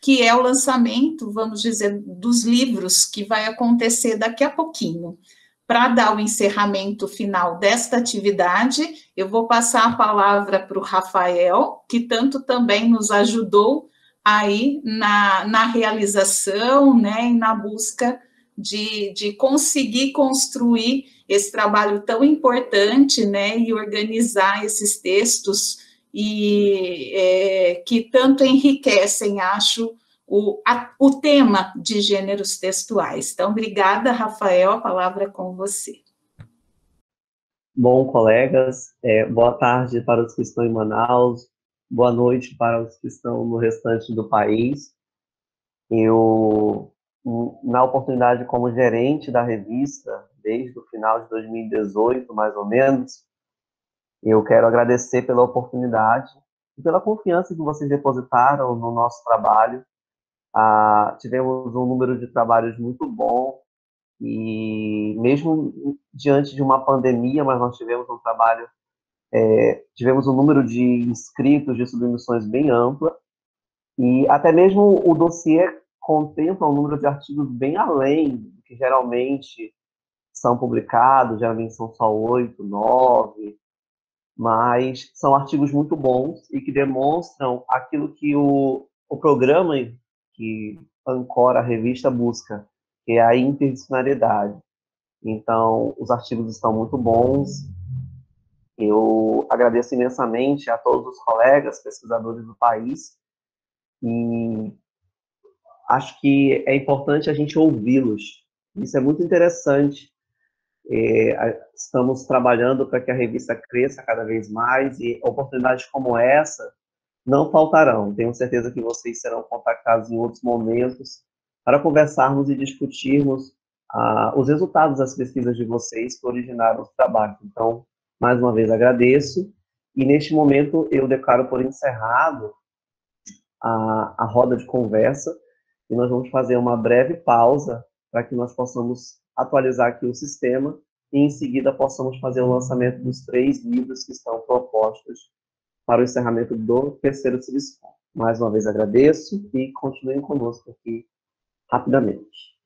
que é o lançamento, vamos dizer, dos livros, que vai acontecer daqui a pouquinho. Para dar o encerramento final desta atividade, eu vou passar a palavra para o Rafael, que tanto também nos ajudou aí na realização, né, e na busca de conseguir construir esse trabalho tão importante, né, e organizar esses textos e que tanto enriquecem, acho, o tema de gêneros textuais. Então, obrigada, Rafael, a palavra é com você. Bom, colegas, boa tarde para os que estão em Manaus, boa noite para os que estão no restante do país. Eu, na oportunidade como gerente da revista, desde o final de 2018, mais ou menos, eu quero agradecer pela oportunidade e pela confiança que vocês depositaram no nosso trabalho. Tivemos um número de trabalhos muito bom e mesmo diante de uma pandemia, mas nós tivemos um trabalho, tivemos um número de inscritos, de submissões bem ampla, e até mesmo o dossiê contempla um número de artigos bem além do que geralmente são publicados, geralmente são só 8, 9, mas são artigos muito bons e que demonstram aquilo que o programa que ancora a revista busca, que é a interdisciplinariedade. Então, os artigos estão muito bons. Eu agradeço imensamente a todos os colegas pesquisadores do país e acho que é importante a gente ouvi-los. Isso é muito interessante. Estamos trabalhando para que a revista cresça cada vez mais e oportunidades como essa não faltarão. Tenho certeza que vocês serão contactados em outros momentos para conversarmos e discutirmos os resultados das pesquisas de vocês que originaram os trabalhos. Então, mais uma vez agradeço e neste momento eu declaro por encerrado a roda de conversa e nós vamos fazer uma breve pausa para que nós possamos atualizar aqui o sistema e em seguida possamos fazer o lançamento dos 3 livros que estão propostos para o encerramento do terceiro Civiscom. Mais uma vez agradeço e continuem conosco aqui rapidamente.